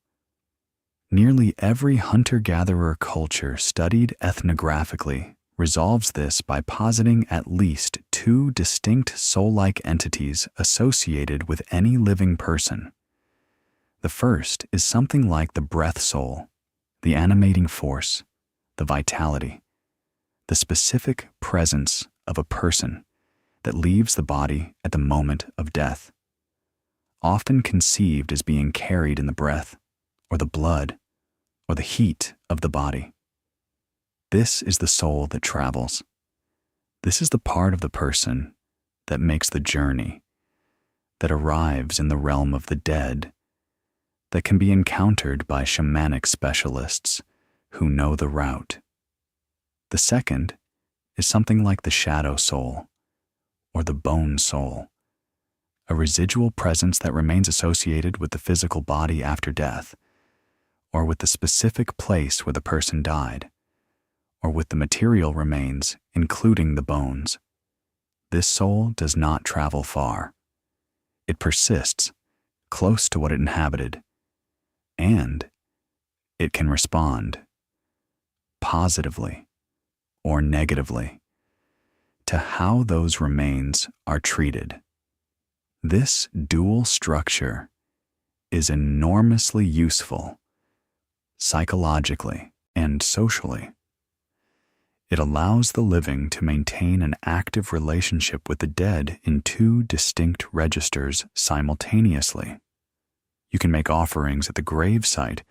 Nearly every hunter-gatherer culture studied ethnographically resolves this by positing at least two distinct soul-like entities associated with any living person. The first is something like the breath soul, the animating force, the vitality, the specific presence of a person that leaves the body at the moment of death, often conceived as being carried in the breath, or the blood, or the heat of the body. This is the soul that travels. This is the part of the person that makes the journey, that arrives in the realm of the dead, that can be encountered by shamanic specialists who know the route. The second is something like the shadow soul, or the bone soul, a residual presence that remains associated with the physical body after death, or with the specific place where the person died, or with the material remains, including the bones. This soul does not travel far. It persists, close to what it inhabited, and it can respond, positively or negatively, to how those remains are treated. This dual structure is enormously useful, psychologically and socially. It allows the living to maintain an active relationship with the dead in two distinct registers simultaneously. You can make offerings at the grave site,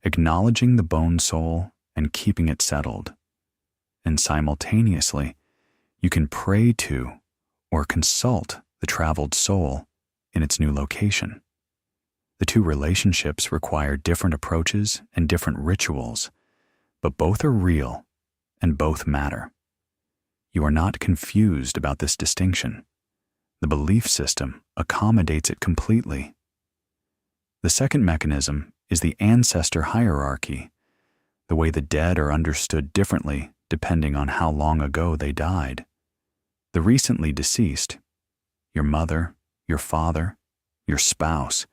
acknowledging the bone soul and keeping it settled. And simultaneously, you can pray to or consult the traveled soul in its new location. The two relationships require different approaches and different rituals, but both are real and both matter. You are not confused about this distinction. The belief system accommodates it completely. The second mechanism is the ancestor hierarchy, the way the dead are understood differently depending on how long ago they died. The recently deceased, your mother, your father, your spouse,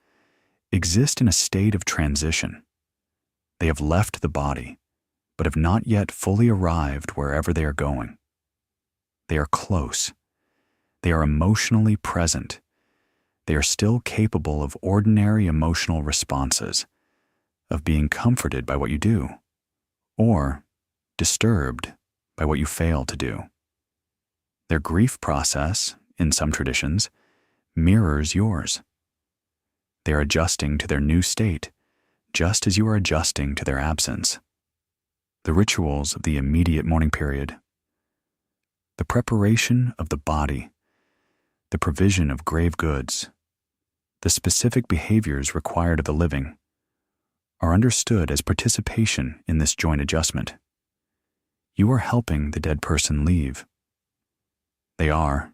exist in a state of transition. They have left the body, but have not yet fully arrived wherever they are going. They are close. They are emotionally present. They are still capable of ordinary emotional responses, of being comforted by what you do, or disturbed by what you fail to do. Their grief process, in some traditions, mirrors yours. They are adjusting to their new state, just as you are adjusting to their absence. The rituals of the immediate mourning period, the preparation of the body, the provision of grave goods, the specific behaviors required of the living, are understood as participation in this joint adjustment. You are helping the dead person leave. They are,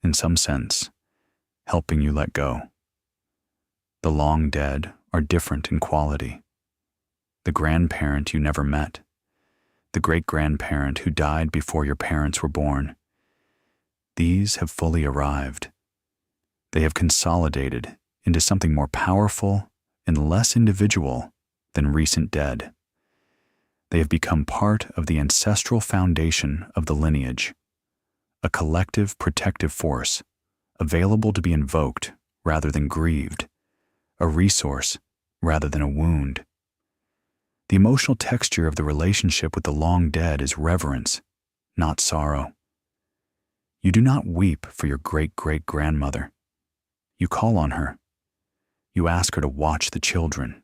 in some sense, helping you let go. The long dead are different in quality. The grandparent you never met, the great-grandparent who died before your parents were born, these have fully arrived. They have consolidated into something more powerful and less individual than recent dead. They have become part of the ancestral foundation of the lineage, a collective protective force, available to be invoked rather than grieved, a resource rather than a wound. The emotional texture of the relationship with the long dead is reverence, not sorrow. You do not weep for your great-great-grandmother. You call on her. You ask her to watch the children.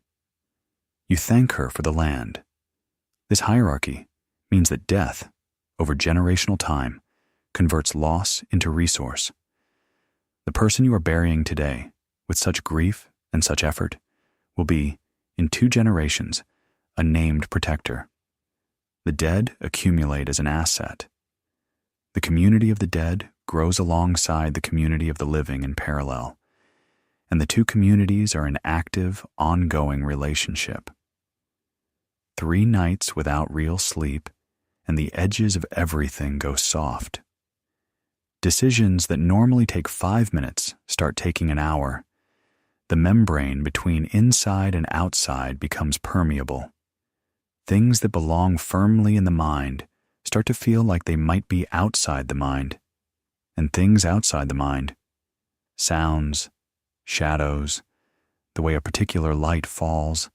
You thank her for the land. This hierarchy means that death, over generational time, converts loss into resource. The person you are burying today, with such grief and such effort, will be, in 2 generations, a named protector. The dead accumulate as an asset. The community of the dead grows alongside the community of the living in parallel, and the 2 communities are in active, ongoing relationship. 3 nights without real sleep, and the edges of everything go soft. Decisions that normally take 5 minutes start taking an hour. The membrane between inside and outside becomes permeable. Things that belong firmly in the mind start to feel like they might be outside the mind, and things outside the mind, sounds, shadows, the way a particular light falls,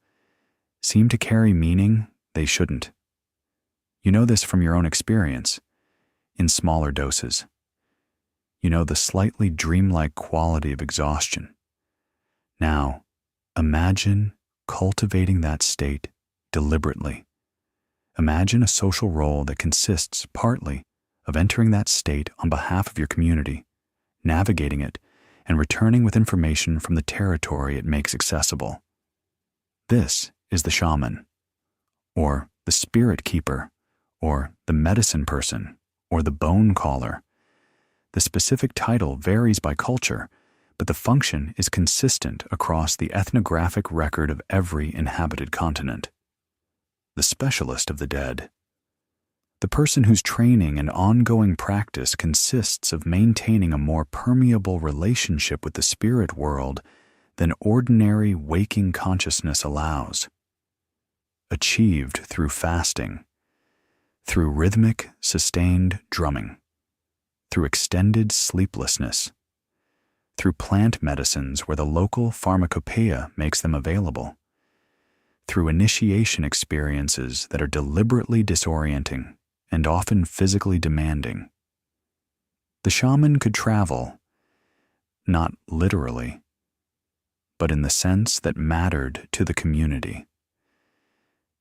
seem to carry meaning they shouldn't. You know this from your own experience, in smaller doses. You know the slightly dreamlike quality of exhaustion. Now, imagine cultivating that state deliberately. Imagine a social role that consists partly of entering that state on behalf of your community, navigating it, and returning with information from the territory it makes accessible. This is the shaman, or the spirit keeper, or the medicine person, or the bone caller. The specific title varies by culture, but the function is consistent across the ethnographic record of every inhabited continent. The specialist of the dead. The person whose training and ongoing practice consists of maintaining a more permeable relationship with the spirit world than ordinary waking consciousness allows. Achieved through fasting, through rhythmic, sustained drumming, through extended sleeplessness, through plant medicines where the local pharmacopoeia makes them available, through initiation experiences that are deliberately disorienting and often physically demanding. The shaman could travel, not literally, but in the sense that mattered to the community.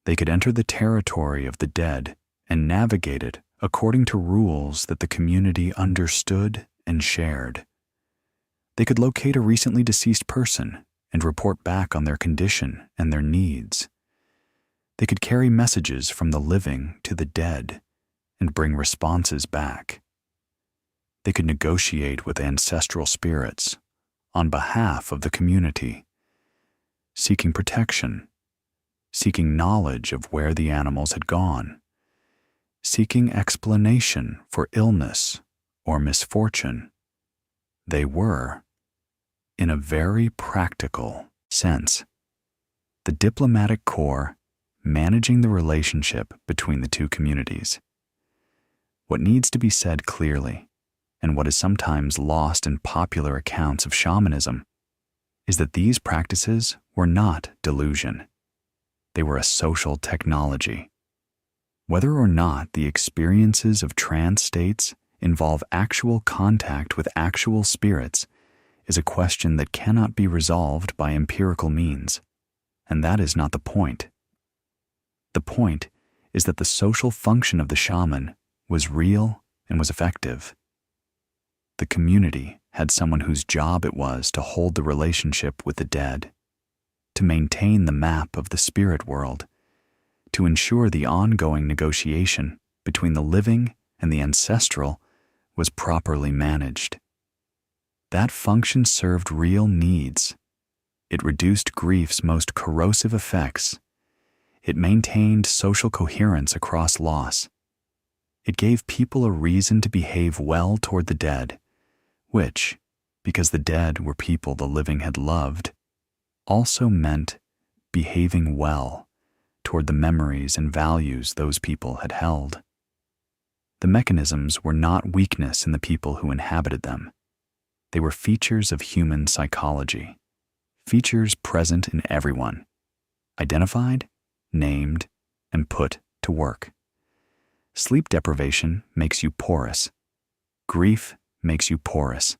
They could enter the territory of the dead and navigate it according to rules that the community understood and shared. They could locate a recently deceased person and report back on their condition and their needs. They could carry messages from the living to the dead and bring responses back. They could negotiate with ancestral spirits on behalf of the community, seeking protection, seeking knowledge of where the animals had gone, seeking explanation for illness or misfortune. They were, in a very practical sense, the diplomatic corps managing the relationship between the 2 communities. What needs to be said clearly, and what is sometimes lost in popular accounts of shamanism, is that these practices were not delusion. They were a social technology. Whether or not the experiences of trance states involve actual contact with actual spirits is a question that cannot be resolved by empirical means, and that is not the point. The point is that the social function of the shaman was real and was effective. The community had someone whose job it was to hold the relationship with the dead, to maintain the map of the spirit world, to ensure the ongoing negotiation between the living and the ancestral was properly managed. That function served real needs. It reduced grief's most corrosive effects. It maintained social coherence across loss. It gave people a reason to behave well toward the dead, which, because the dead were people the living had loved, also meant behaving well toward the memories and values those people had held. The mechanisms were not weakness in the people who inhabited them. They were features of human psychology, features present in everyone, identified, named, and put to work. Sleep deprivation makes you porous. Grief makes you porous.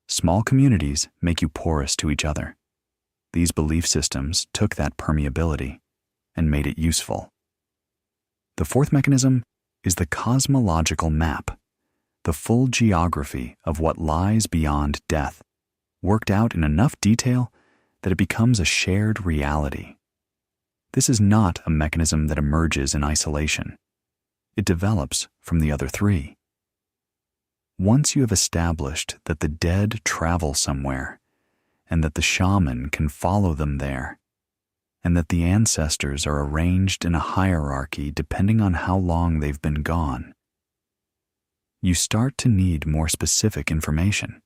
Small communities make you porous to each other. These belief systems took that permeability and made it useful. The fourth mechanism is the cosmological map, the full geography of what lies beyond death, worked out in enough detail that it becomes a shared reality. This is not a mechanism that emerges in isolation. It develops from the other three. Once you have established that the dead travel somewhere, and that the shaman can follow them there, and that the ancestors are arranged in a hierarchy depending on how long they've been gone, you start to need more specific information.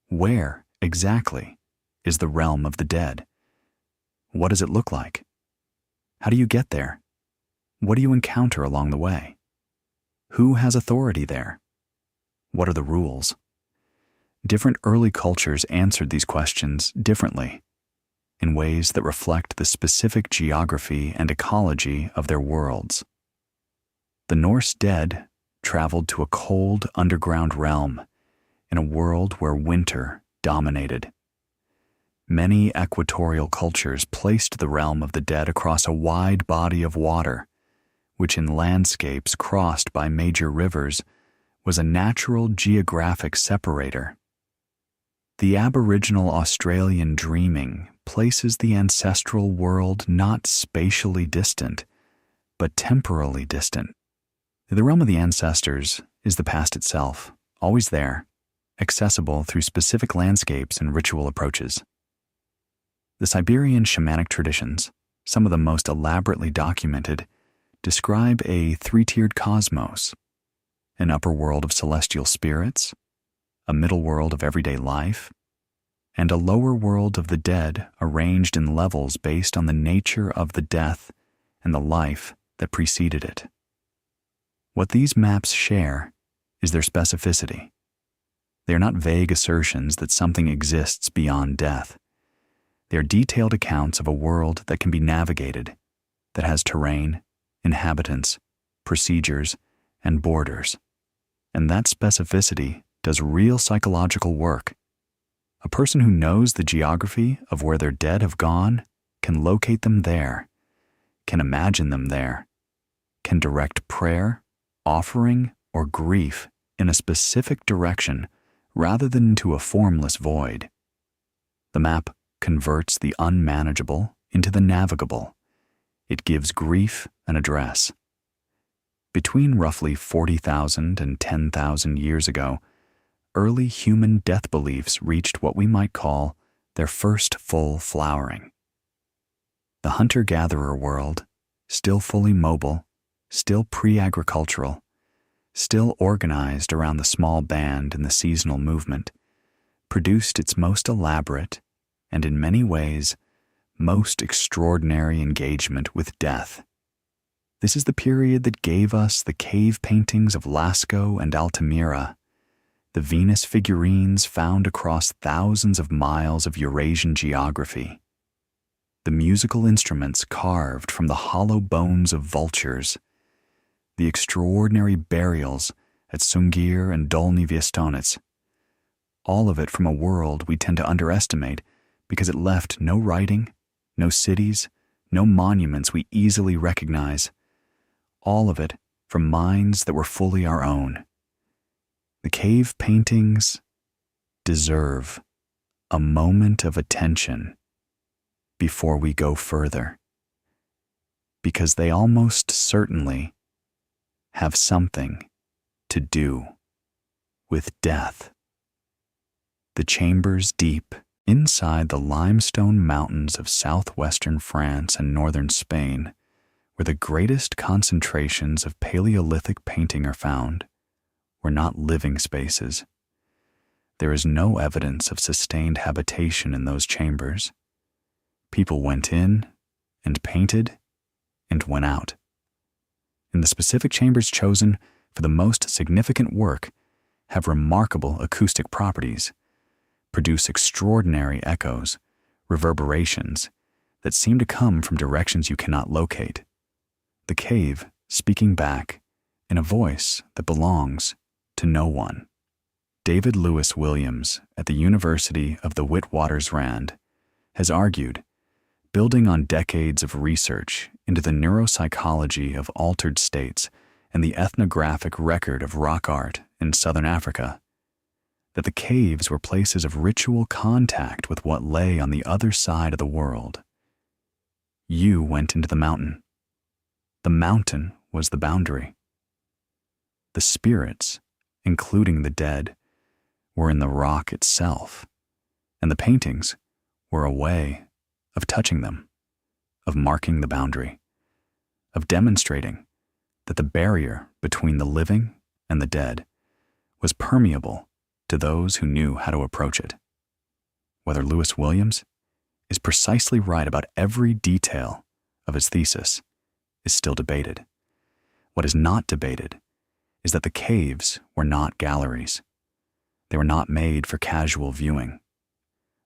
Where, exactly, is the realm of the dead? What does it look like? How do you get there? What do you encounter along the way? Who has authority there? What are the rules? Different early cultures answered these questions differently, in ways that reflect the specific geography and ecology of their worlds. The Norse dead traveled to a cold underground realm in a world where winter dominated. Many equatorial cultures placed the realm of the dead across a wide body of water, which in landscapes crossed by major rivers was a natural geographic separator. The Aboriginal Australian dreaming places the ancestral world not spatially distant, but temporally distant. The realm of the ancestors is the past itself, always there, accessible through specific landscapes and ritual approaches. The Siberian shamanic traditions, some of the most elaborately documented, describe a three-tiered cosmos: an upper world of celestial spirits, a middle world of everyday life, and a lower world of the dead arranged in levels based on the nature of the death and the life that preceded it. What these maps share is their specificity. They are not vague assertions that something exists beyond death. They are detailed accounts of a world that can be navigated, that has terrain, inhabitants, procedures, and borders. And that specificity does real psychological work. A person who knows the geography of where their dead have gone can locate them there, can imagine them there, can direct prayer, offering, or grief in a specific direction rather than into a formless void. The map converts the unmanageable into the navigable. It gives grief an address. Between roughly 40,000 and 10,000 years ago, early human death beliefs reached what we might call their first full flowering. The hunter-gatherer world, still fully mobile, still pre-agricultural, still organized around the small band and the seasonal movement, produced its most elaborate and in many ways most extraordinary engagement with death. This is the period that gave us the cave paintings of Lascaux and Altamira, the Venus figurines found across thousands of miles of Eurasian geography, the musical instruments carved from the hollow bones of vultures, the extraordinary burials at Sungir and Dolní Věstonice, all of it from a world we tend to underestimate because it left no writing, no cities, no monuments we easily recognize, all of it from minds that were fully our own. The cave paintings deserve a moment of attention before we go further, because they almost certainly have something to do with death. The chambers deep inside the limestone mountains of southwestern France and northern Spain, where the greatest concentrations of Paleolithic painting are found, were not living spaces. There is no evidence of sustained habitation in those chambers. People went in and painted and went out. And the specific chambers chosen for the most significant work have remarkable acoustic properties, produce extraordinary echoes, reverberations that seem to come from directions you cannot locate. The cave speaking back in a voice that belongs to no one. David Lewis Williams at the University of the Witwatersrand has argued, building on decades of research into the neuropsychology of altered states and the ethnographic record of rock art in southern Africa, that the caves were places of ritual contact with what lay on the other side of the world. You went into the mountain. The mountain was the boundary. The spirits, including the dead, were in the rock itself, and the paintings were a way of touching them, of marking the boundary, of demonstrating that the barrier between the living and the dead was permeable to those who knew how to approach it. Whether Lewis Williams is precisely right about every detail of his thesis is still debated. What is not debated is that the caves were not galleries. They were not made for casual viewing.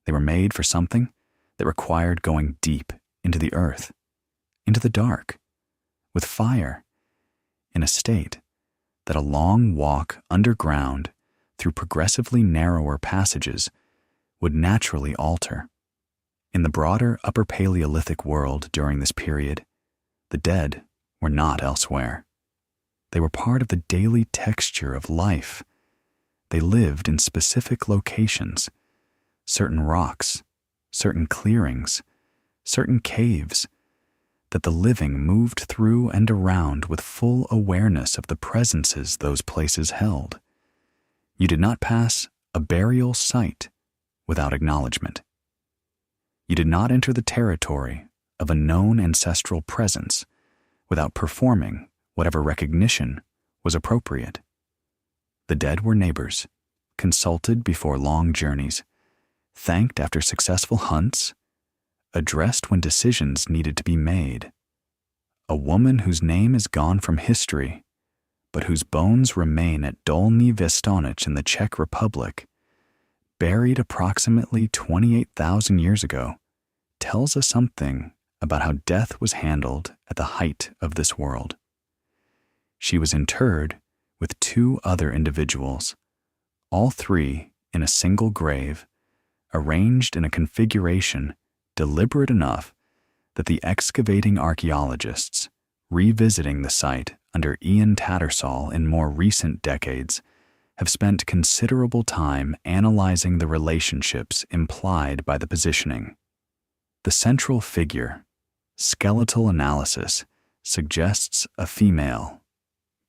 They were made for something that required going deep into the earth, into the dark, with fire, in a state that a long walk underground through progressively narrower passages would naturally alter. In the broader Upper Paleolithic world during this period, the dead were not elsewhere. They were part of the daily texture of life. They lived in specific locations, certain rocks, certain clearings, certain caves, that the living moved through and around with full awareness of the presences those places held. You did not pass a burial site without acknowledgement. You did not enter the territory of a known ancestral presence without performing whatever recognition was appropriate. The dead were neighbors, consulted before long journeys, thanked after successful hunts, addressed when decisions needed to be made. A woman whose name is gone from history, but whose bones remain at Dolní Věstonice in the Czech Republic, buried approximately 28,000 years ago, tells us something about how death was handled at the height of this world. She was interred with two other individuals, all three in a single grave, arranged in a configuration deliberate enough that the excavating archaeologists, revisiting the site under Ian Tattersall in more recent decades, have spent considerable time analyzing the relationships implied by the positioning. The central figure, skeletal analysis, suggests a female,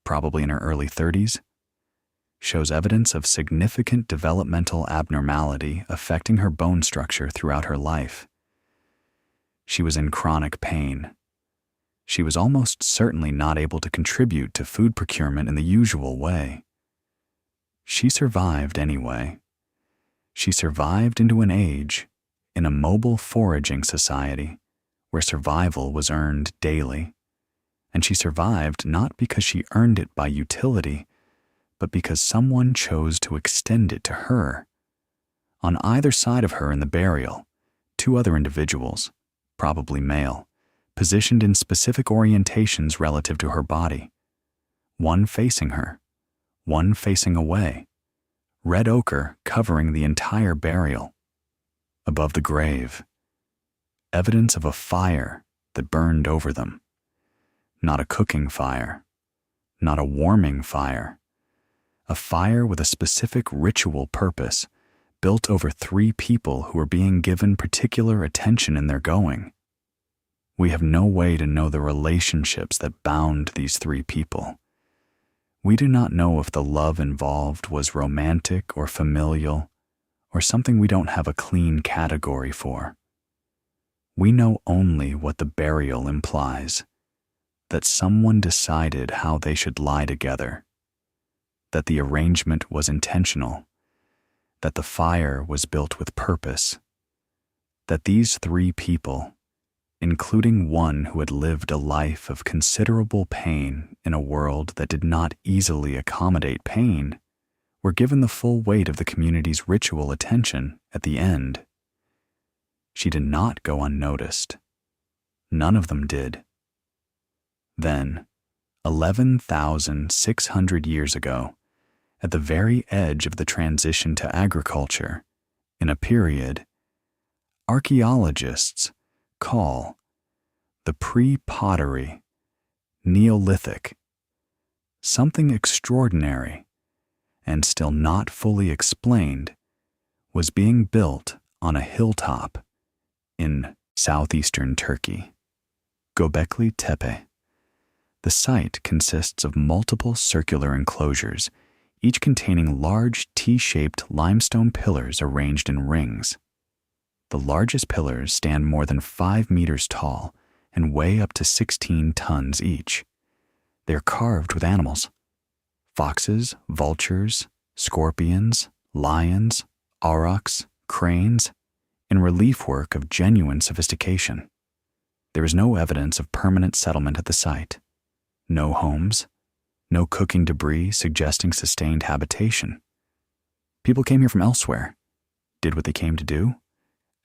probably in her early 30s, shows evidence of significant developmental abnormality affecting her bone structure throughout her life. She was in chronic pain. She was almost certainly not able to contribute to food procurement in the usual way. She survived anyway. She survived into an age in a mobile foraging society where survival was earned daily, And she survived not because she earned it by utility, but because someone chose to extend it to her. On either side of her in the burial, two other individuals, probably male, positioned in specific orientations relative to her body. One facing her, one facing away, red ochre covering the entire burial. Above the grave, evidence of a fire that burned over them. Not a cooking fire, not a warming fire, a fire with a specific ritual purpose built over 3 people who were being given particular attention in their going. We have no way to know the relationships that bound these 3 people. We do not know if the love involved was romantic or familial, or something we don't have a clean category for. We know only what the burial implies, that someone decided how they should lie together, that the arrangement was intentional, that the fire was built with purpose, that these 3 people, including one who had lived a life of considerable pain in a world that did not easily accommodate pain, were given the full weight of the community's ritual attention at the end. She did not go unnoticed. None of them did. Then, 11,600 years ago, at the very edge of the transition to agriculture, in a period archaeologists call the pre-pottery Neolithic, something extraordinary and still not fully explained was being built on a hilltop in southeastern Turkey, Göbekli Tepe. The site consists of multiple circular enclosures, each containing large T-shaped limestone pillars arranged in rings. The largest pillars stand more than 5 meters tall and weigh up to 16 tons each. They are carved with animals: foxes, vultures, scorpions, lions, aurochs, cranes, in relief work of genuine sophistication. There is no evidence of permanent settlement at the site. No homes, no cooking debris suggesting sustained habitation. People came here from elsewhere, did what they came to do,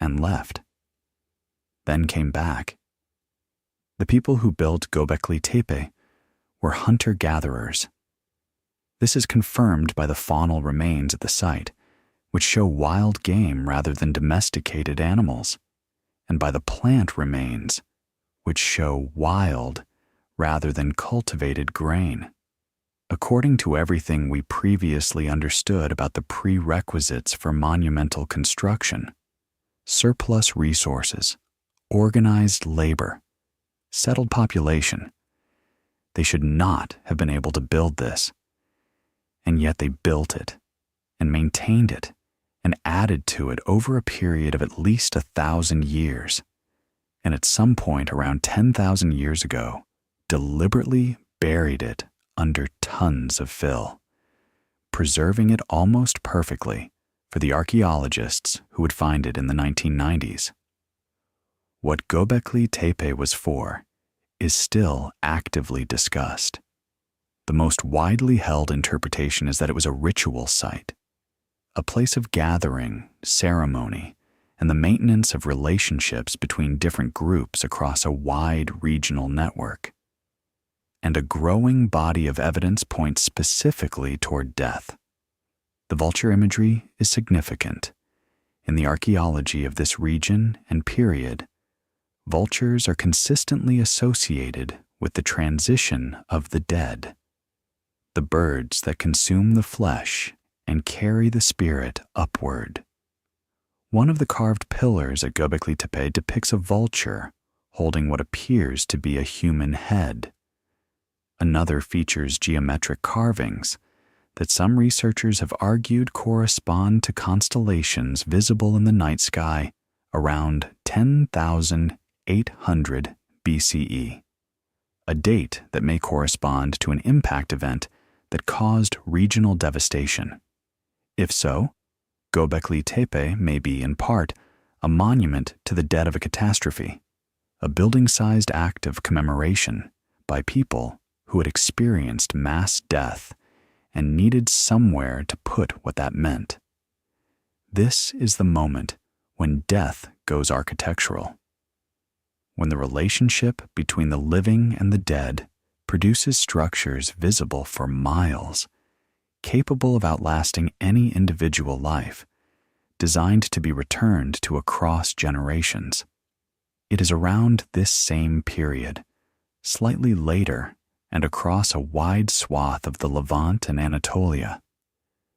and left. Then came back. The people who built Göbekli Tepe were hunter-gatherers. This is confirmed by the faunal remains at the site, which show wild game rather than domesticated animals, and by the plant remains, which show wild rather than cultivated grain. According to everything we previously understood about the prerequisites for monumental construction, surplus resources, organized labor, settled population, they should not have been able to build this. And yet they built it, and maintained it, and added to it over a period of at least 1,000 years, and at some point around 10,000 years ago, deliberately buried it under tons of fill, preserving it almost perfectly for the archaeologists who would find it in the 1990s. What Göbekli Tepe was for is still actively discussed. The most widely held interpretation is that it was a ritual site, a place of gathering, ceremony, and the maintenance of relationships between different groups across a wide regional network. And a growing body of evidence points specifically toward death. The vulture imagery is significant. In the archaeology of this region and period, vultures are consistently associated with the transition of the dead, the birds that consume the flesh and carry the spirit upward. One of the carved pillars at Göbekli Tepe depicts a vulture holding what appears to be a human head. Another features geometric carvings that some researchers have argued correspond to constellations visible in the night sky around 10,800 BCE, a date that may correspond to an impact event that caused regional devastation. If so, Göbekli Tepe may be, in part, a monument to the dead of a catastrophe, a building-sized act of commemoration by people who had experienced mass death and needed somewhere to put what that meant. This is the moment when death goes architectural, when the relationship between the living and the dead produces structures visible for miles, capable of outlasting any individual life, designed to be returned to across generations. It is around this same period, slightly later and across a wide swath of the Levant and Anatolia,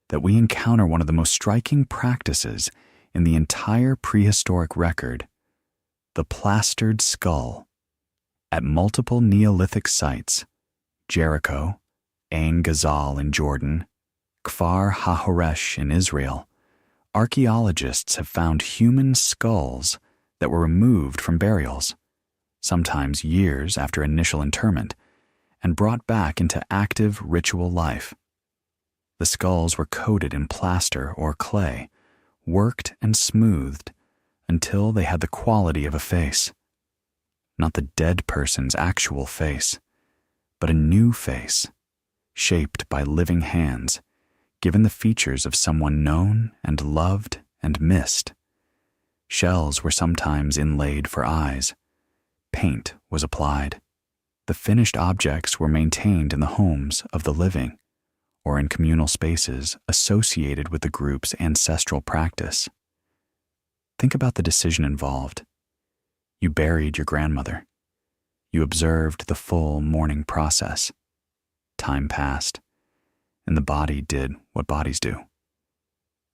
that we encounter one of the most striking practices in the entire prehistoric record, the plastered skull. At multiple Neolithic sites, Jericho, Ain Ghazal in Jordan, Kfar HaHoresh in Israel, archaeologists have found human skulls that were removed from burials, sometimes years after initial interment, and brought back into active ritual life. The skulls were coated in plaster or clay, worked and smoothed until they had the quality of a face. Not the dead person's actual face, but a new face, shaped by living hands, given the features of someone known and loved and missed. Shells were sometimes inlaid for eyes. Paint was applied. The finished objects were maintained in the homes of the living, or in communal spaces associated with the group's ancestral practice. Think about the decision involved. You buried your grandmother. You observed the full mourning process. Time passed, and the body did what bodies do.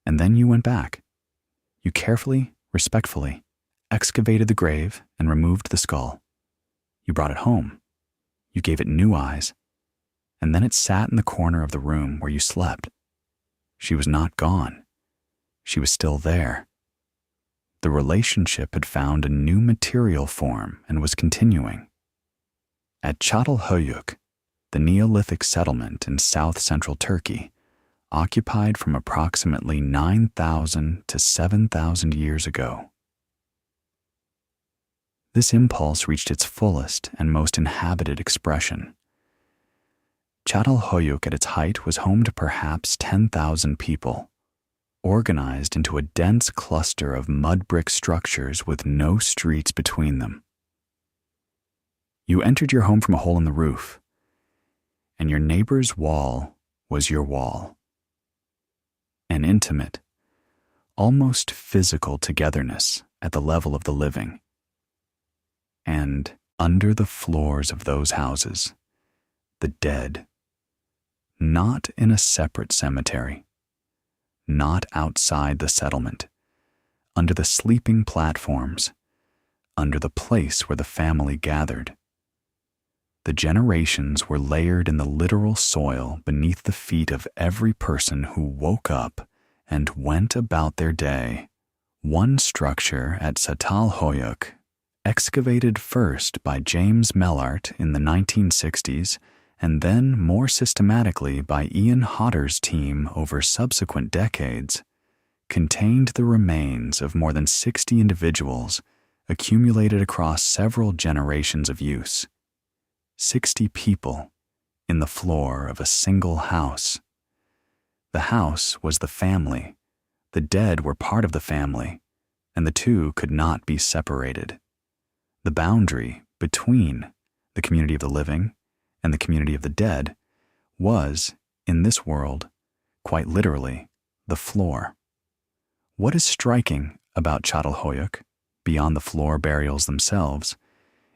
And then you went back. You carefully, respectfully, excavated the grave and removed the skull. You brought it home. You gave it new eyes, and then it sat in the corner of the room where you slept. She was not gone. She was still there. The relationship had found a new material form and was continuing. At Çatalhöyük, the Neolithic settlement in south-central Turkey, occupied from approximately 9,000 to 7,000 years ago. This impulse reached its fullest and most inhabited expression. Çatalhöyük at its height was home to perhaps 10,000 people, organized into a dense cluster of mud brick structures with no streets between them. You entered your home from a hole in the roof, and your neighbor's wall was your wall. An intimate, almost physical togetherness at the level of the living. And under the floors of those houses, the dead, not in a separate cemetery, not outside the settlement, under the sleeping platforms, under the place where the family gathered. The generations were layered in the literal soil beneath the feet of every person who woke up and went about their day. One structure at Çatalhöyük, excavated first by James Mellart in the 1960s and then more systematically by Ian Hodder's team over subsequent decades, contained the remains of more than 60 individuals accumulated across several generations of use. 60 people in the floor of a single house. The house was the family. The dead were part of the family, and the two could not be separated. The boundary between the community of the living and the community of the dead was, in this world, quite literally, the floor. What is striking about Çatalhöyük, beyond the floor burials themselves,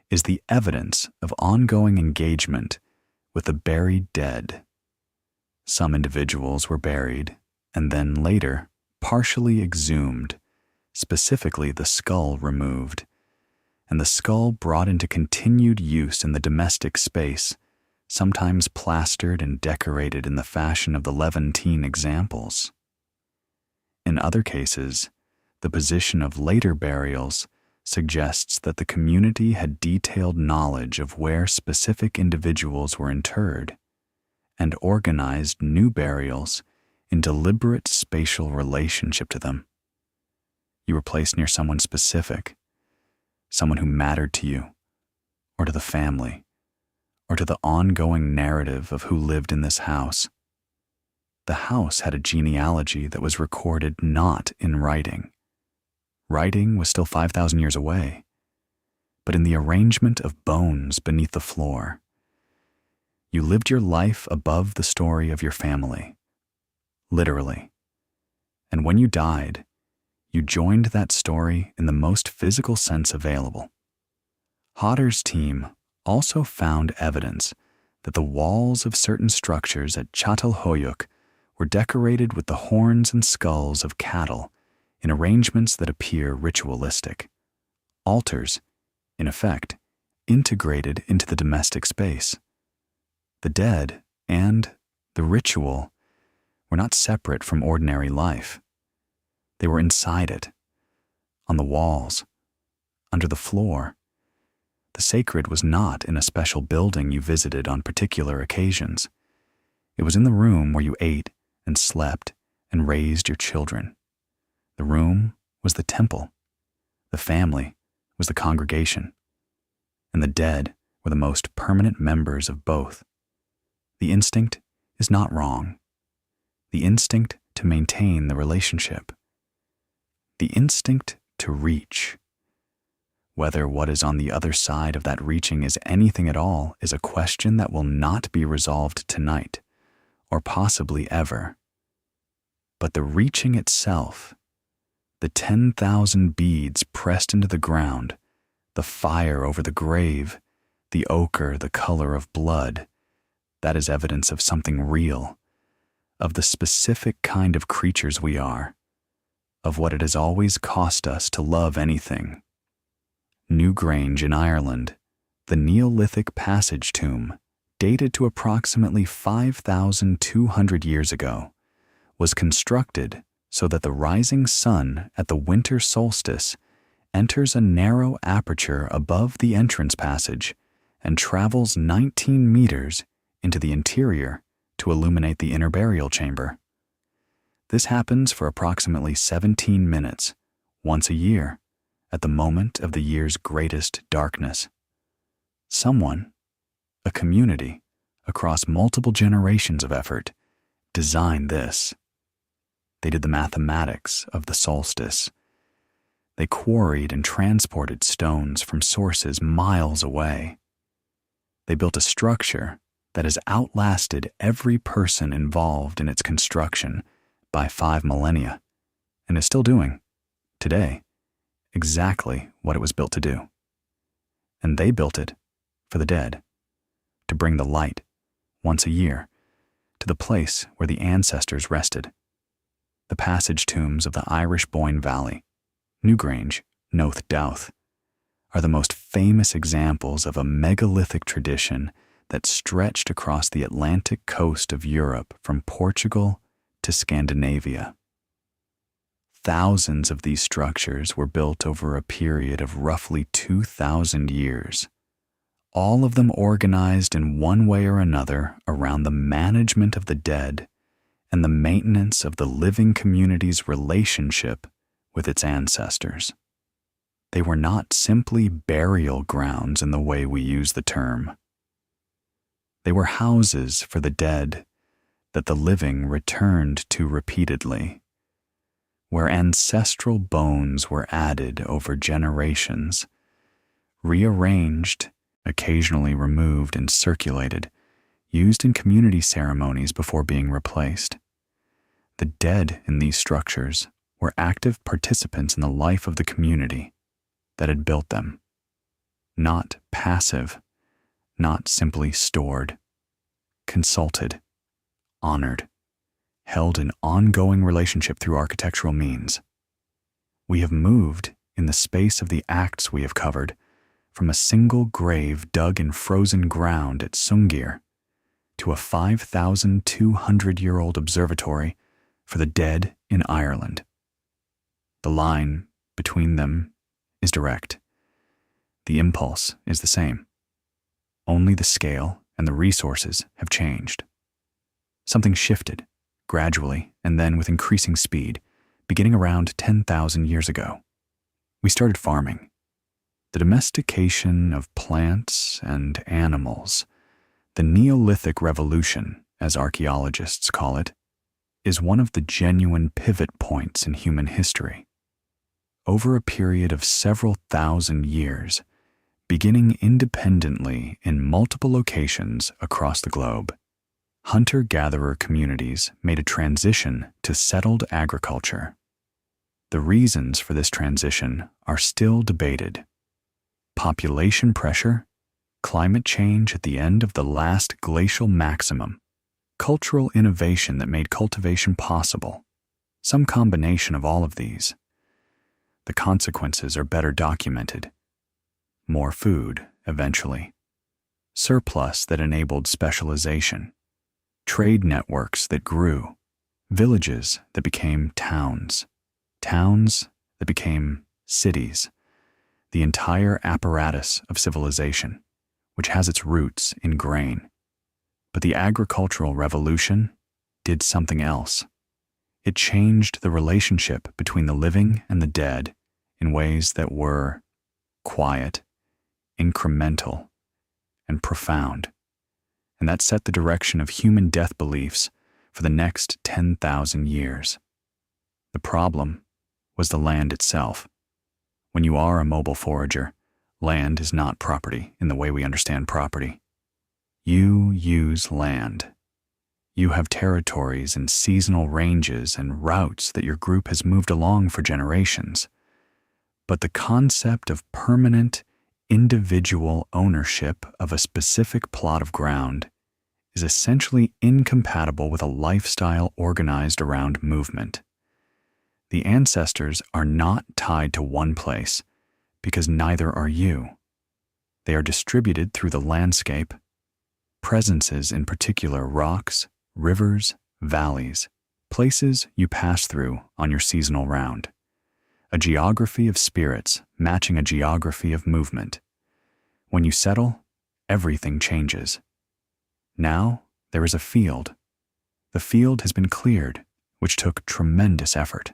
is the evidence of ongoing engagement with the buried dead. Some individuals were buried and then later partially exhumed, specifically the skull removed, and the skull brought into continued use in the domestic space, sometimes plastered and decorated in the fashion of the Levantine examples. In other cases, the position of later burials suggests that the community had detailed knowledge of where specific individuals were interred and organized new burials in deliberate spatial relationship to them. You were placed near someone specific, someone who mattered to you or to the family, or to the ongoing narrative of who lived in this house. The house had a genealogy that was recorded not in writing. Writing was still 5,000 years away, but in the arrangement of bones beneath the floor. You lived your life above the story of your family, literally. And when you died, you joined that story in the most physical sense available. Hodder's team also found evidence that the walls of certain structures at Çatalhöyük were decorated with the horns and skulls of cattle in arrangements that appear ritualistic. Altars, in effect, integrated into the domestic space. The dead and the ritual were not separate from ordinary life. They were inside it, on the walls, under the floor. The sacred was not in a special building you visited on particular occasions. It was in the room where you ate and slept and raised your children. The room was the temple. The family was the congregation. And the dead were the most permanent members of both. The instinct is not wrong. The instinct to maintain the relationship. The instinct to reach. Whether what is on the other side of that reaching is anything at all is a question that will not be resolved tonight, or possibly ever. But the reaching itself, the 10,000 beads pressed into the ground, the fire over the grave, the ochre, the color of blood, that is evidence of something real, of the specific kind of creatures we are, of what it has always cost us to love anything. Newgrange in Ireland, the Neolithic passage tomb, dated to approximately 5,200 years ago, was constructed so that the rising sun at the winter solstice enters a narrow aperture above the entrance passage and travels 19 meters into the interior to illuminate the inner burial chamber. This happens for approximately 17 minutes, once a year, at the moment of the year's greatest darkness. Someone, a community, across multiple generations of effort, designed this. They did the mathematics of the solstice. They quarried and transported stones from sources miles away. They built a structure that has outlasted every person involved in its construction by 5 millennia, and is still doing, today, exactly what it was built to do. And they built it for the dead, to bring the light, once a year, to the place where the ancestors rested. The passage tombs of the Irish Boyne Valley, Newgrange, North Douth, are the most famous examples of a megalithic tradition that stretched across the Atlantic coast of Europe from Portugal to Scandinavia. Thousands of these structures were built over a period of roughly 2,000 years, all of them organized in one way or another around the management of the dead and the maintenance of the living community's relationship with its ancestors. They were not simply burial grounds in the way we use the term. They were houses for the dead that the living returned to repeatedly, where ancestral bones were added over generations, rearranged, occasionally removed and circulated, used in community ceremonies before being replaced. The dead in these structures were active participants in the life of the community that had built them, not passive, not simply stored, consulted, honored, held in ongoing relationship through architectural means. We have moved, in the space of the acts we have covered, from a single grave dug in frozen ground at Sungir to a 5,200-year-old observatory for the dead in Ireland. The line between them is direct. The impulse is the same. Only the scale and the resources have changed. Something shifted, gradually and then with increasing speed, beginning around 10,000 years ago. We started farming. The domestication of plants and animals The Neolithic Revolution, as archaeologists call it, is one of the genuine pivot points in human history. Over a period of several thousand years, beginning independently in multiple locations across the globe, hunter-gatherer communities made a transition to settled agriculture. The reasons for this transition are still debated. Population pressure, climate change at the end of the last glacial maximum, cultural innovation that made cultivation possible, some combination of all of these. The consequences are better documented. More food, eventually. Surplus that enabled specialization. Trade networks that grew. Villages that became towns. Towns that became cities. The entire apparatus of civilization, which has its roots in grain. But the agricultural revolution did something else. It changed the relationship between the living and the dead in ways that were quiet, incremental, and profound. And that set the direction of human death beliefs for the next 10,000 years. The problem was the land itself. When you are a mobile forager, land is not property in the way we understand property. You use land. You have territories and seasonal ranges and routes that your group has moved along for generations. But the concept of permanent, individual ownership of a specific plot of ground is essentially incompatible with a lifestyle organized around movement. The ancestors are not tied to one place because neither are you. They are distributed through the landscape, presences in particular rocks, rivers, valleys, places you pass through on your seasonal round. A geography of spirits matching a geography of movement. When you settle, everything changes. Now there is a field. The field has been cleared, which took tremendous effort.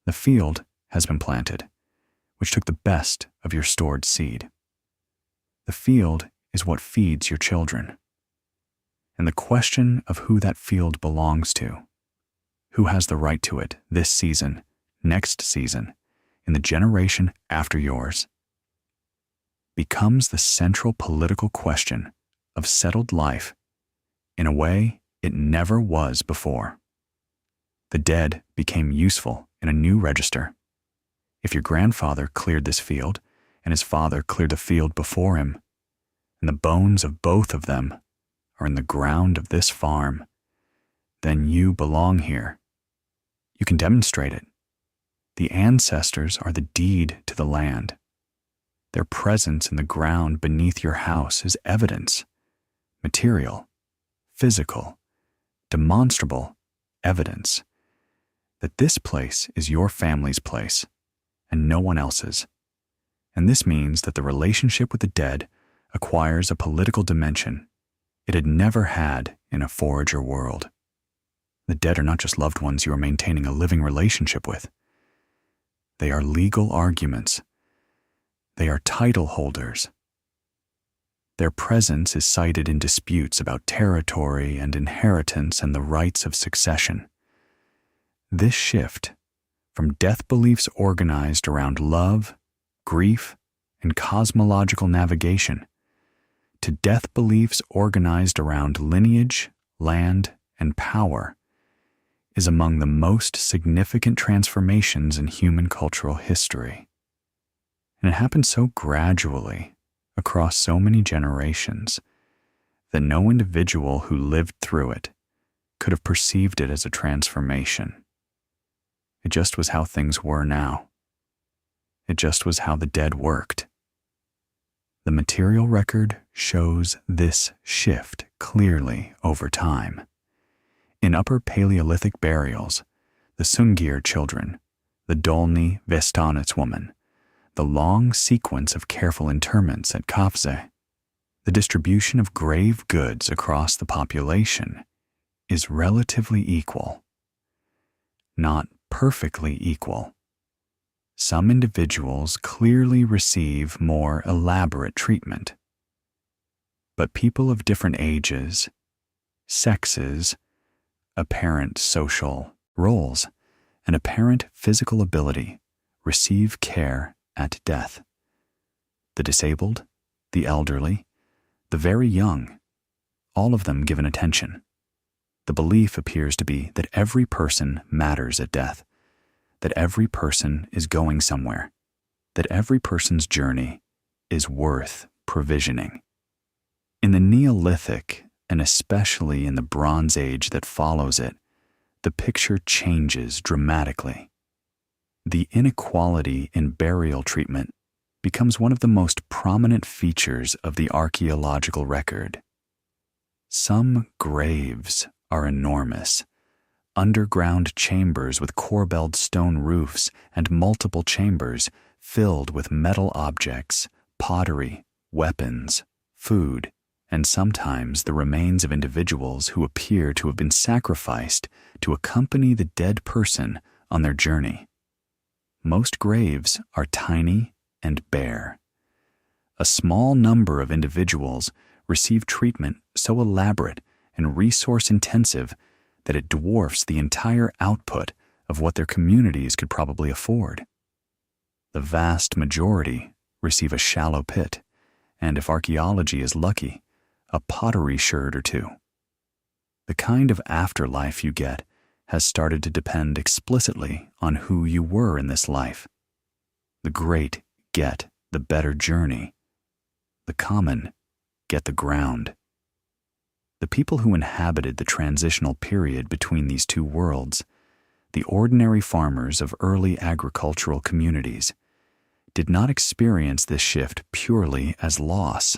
The field has been planted, which took the best of your stored seed. The field is what feeds your children. And the question of who that field belongs to, who has the right to it this season, next season, in the generation after yours, becomes the central political question of settled life in a way it never was before. The dead became useful in a new register. If your grandfather cleared this field and his father cleared the field before him, and the bones of both of them are in the ground of this farm, then you belong here. You can demonstrate it. The ancestors are the deed to the land. Their presence in the ground beneath your house is evidence, material, physical, demonstrable evidence that this place is your family's place and no one else's. And this means that the relationship with the dead acquires a political dimension it had never had in a forager world. The dead are not just loved ones you are maintaining a living relationship with. They are legal arguments. They are title holders. Their presence is cited in disputes about territory and inheritance and the rights of succession. This shift from death beliefs organized around love, grief, and cosmological navigation to death beliefs organized around lineage, land, and power is among the most significant transformations in human cultural history. And it happened so gradually across so many generations that no individual who lived through it could have perceived it as a transformation. It just was how things were now. It just was how the dead worked. The material record shows this shift clearly over time. In Upper Paleolithic burials, the Sungir children, the Dolny Vestanets woman, the long sequence of careful interments at Kafze, the distribution of grave goods across the population is relatively equal. Not perfectly equal. Some individuals clearly receive more elaborate treatment. But people of different ages, sexes, apparent social roles, and apparent physical ability receive care at death. The disabled, the elderly, the very young, all of them given attention. The belief appears to be that every person matters at death, that every person is going somewhere, that every person's journey is worth provisioning. In the Neolithic, and especially in the Bronze Age that follows it, the picture changes dramatically. The inequality in burial treatment becomes one of the most prominent features of the archaeological record. Some graves are enormous, underground chambers with corbelled stone roofs and multiple chambers filled with metal objects, pottery, weapons, food, and sometimes the remains of individuals who appear to have been sacrificed to accompany the dead person on their journey. Most graves are tiny and bare. A small number of individuals receive treatment so elaborate and resource-intensive that it dwarfs the entire output of what their communities could probably afford. The vast majority receive a shallow pit, and if archaeology is lucky, a pottery sherd or two. The kind of afterlife you get has started to depend explicitly on who you were in this life. The great get the better journey. The common get the ground. The people who inhabited the transitional period between these two worlds, the ordinary farmers of early agricultural communities, did not experience this shift purely as loss.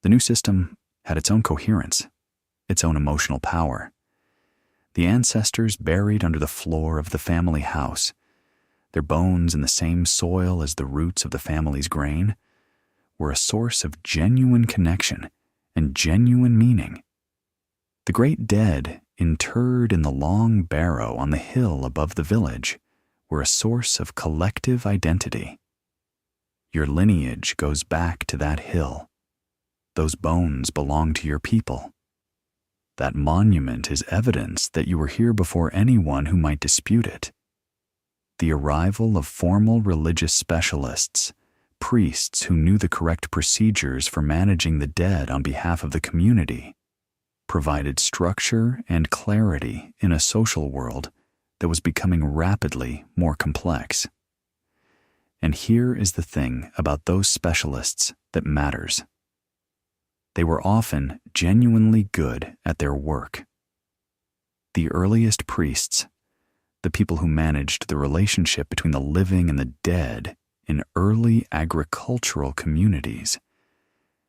The new system had its own coherence, its own emotional power. The ancestors buried under the floor of the family house, their bones in the same soil as the roots of the family's grain, were a source of genuine connection and genuine meaning. The great dead, interred in the long barrow on the hill above the village, were a source of collective identity. Your lineage goes back to that hill. Those bones belong to your people. That monument is evidence that you were here before anyone who might dispute it. The arrival of formal religious specialists, priests who knew the correct procedures for managing the dead on behalf of the community, provided structure and clarity in a social world that was becoming rapidly more complex. And here is the thing about those specialists that matters. They were often genuinely good at their work. The earliest priests, the people who managed the relationship between the living and the dead in early agricultural communities,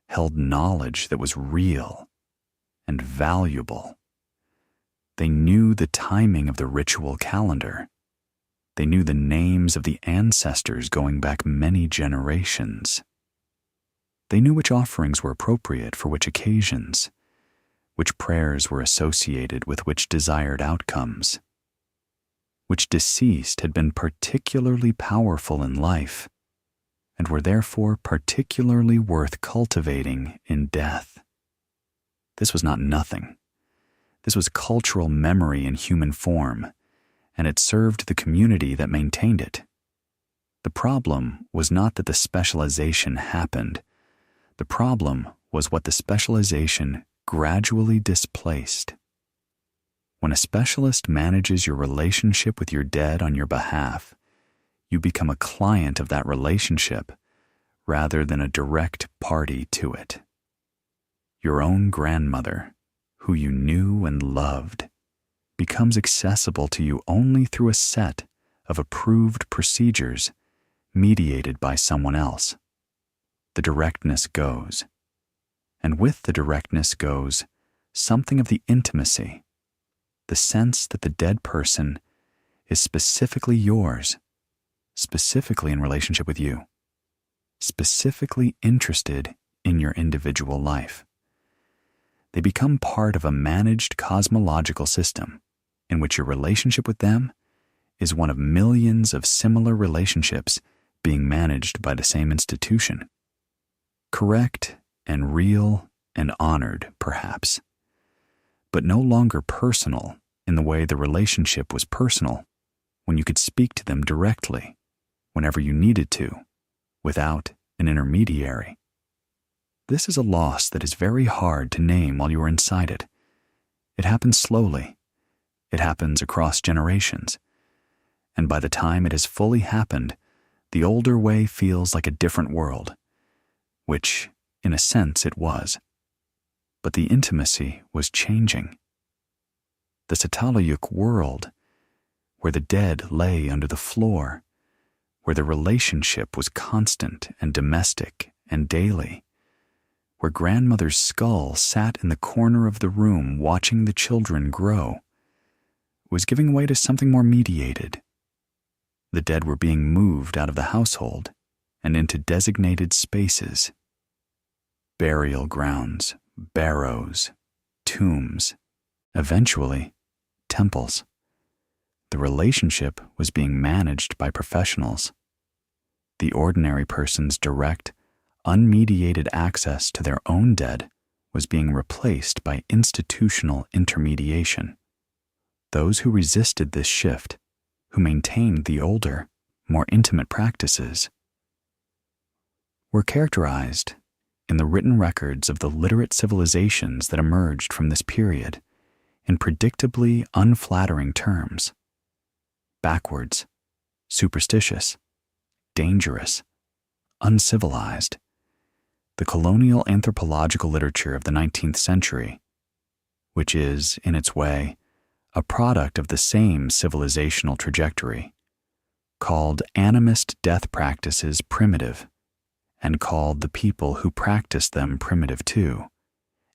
held knowledge that was real and valuable. They knew the timing of the ritual calendar. They knew the names of the ancestors going back many generations. They knew which offerings were appropriate for which occasions, which prayers were associated with which desired outcomes, which deceased had been particularly powerful in life, and were therefore particularly worth cultivating in death. This was not nothing. This was cultural memory in human form, and it served the community that maintained it. The problem was not that the specialization happened. The problem was what the specialization gradually displaced. When a specialist manages your relationship with your dead on your behalf, you become a client of that relationship rather than a direct party to it. Your own grandmother, who you knew and loved, becomes accessible to you only through a set of approved procedures mediated by someone else. The directness goes. And with the directness goes something of the intimacy, the sense that the dead person is specifically yours, specifically in relationship with you, specifically interested in your individual life. They become part of a managed cosmological system in which your relationship with them is one of millions of similar relationships being managed by the same institution. Correct and real and honored, perhaps, but no longer personal in the way the relationship was personal when you could speak to them directly, whenever you needed to, without an intermediary. This is a loss that is very hard to name while you are inside it. It happens slowly. It happens across generations. And by the time it has fully happened, the older way feels like a different world, which, in a sense, it was. But the intimacy was changing. The Çatalhöyük world, where the dead lay under the floor, where the relationship was constant and domestic and daily, where grandmother's skull sat in the corner of the room watching the children grow, was giving way to something more mediated. The dead were being moved out of the household and into designated spaces. Burial grounds, barrows, tombs, eventually, temples. The relationship was being managed by professionals. The ordinary person's direct, unmediated access to their own dead was being replaced by institutional intermediation. Those who resisted this shift, who maintained the older, more intimate practices, were characterized in the written records of the literate civilizations that emerged from this period in predictably unflattering terms: backwards, superstitious, dangerous, uncivilized. The colonial anthropological literature of the 19th century, which is, in its way, a product of the same civilizational trajectory, called animist death practices primitive, and called the people who practiced them primitive too,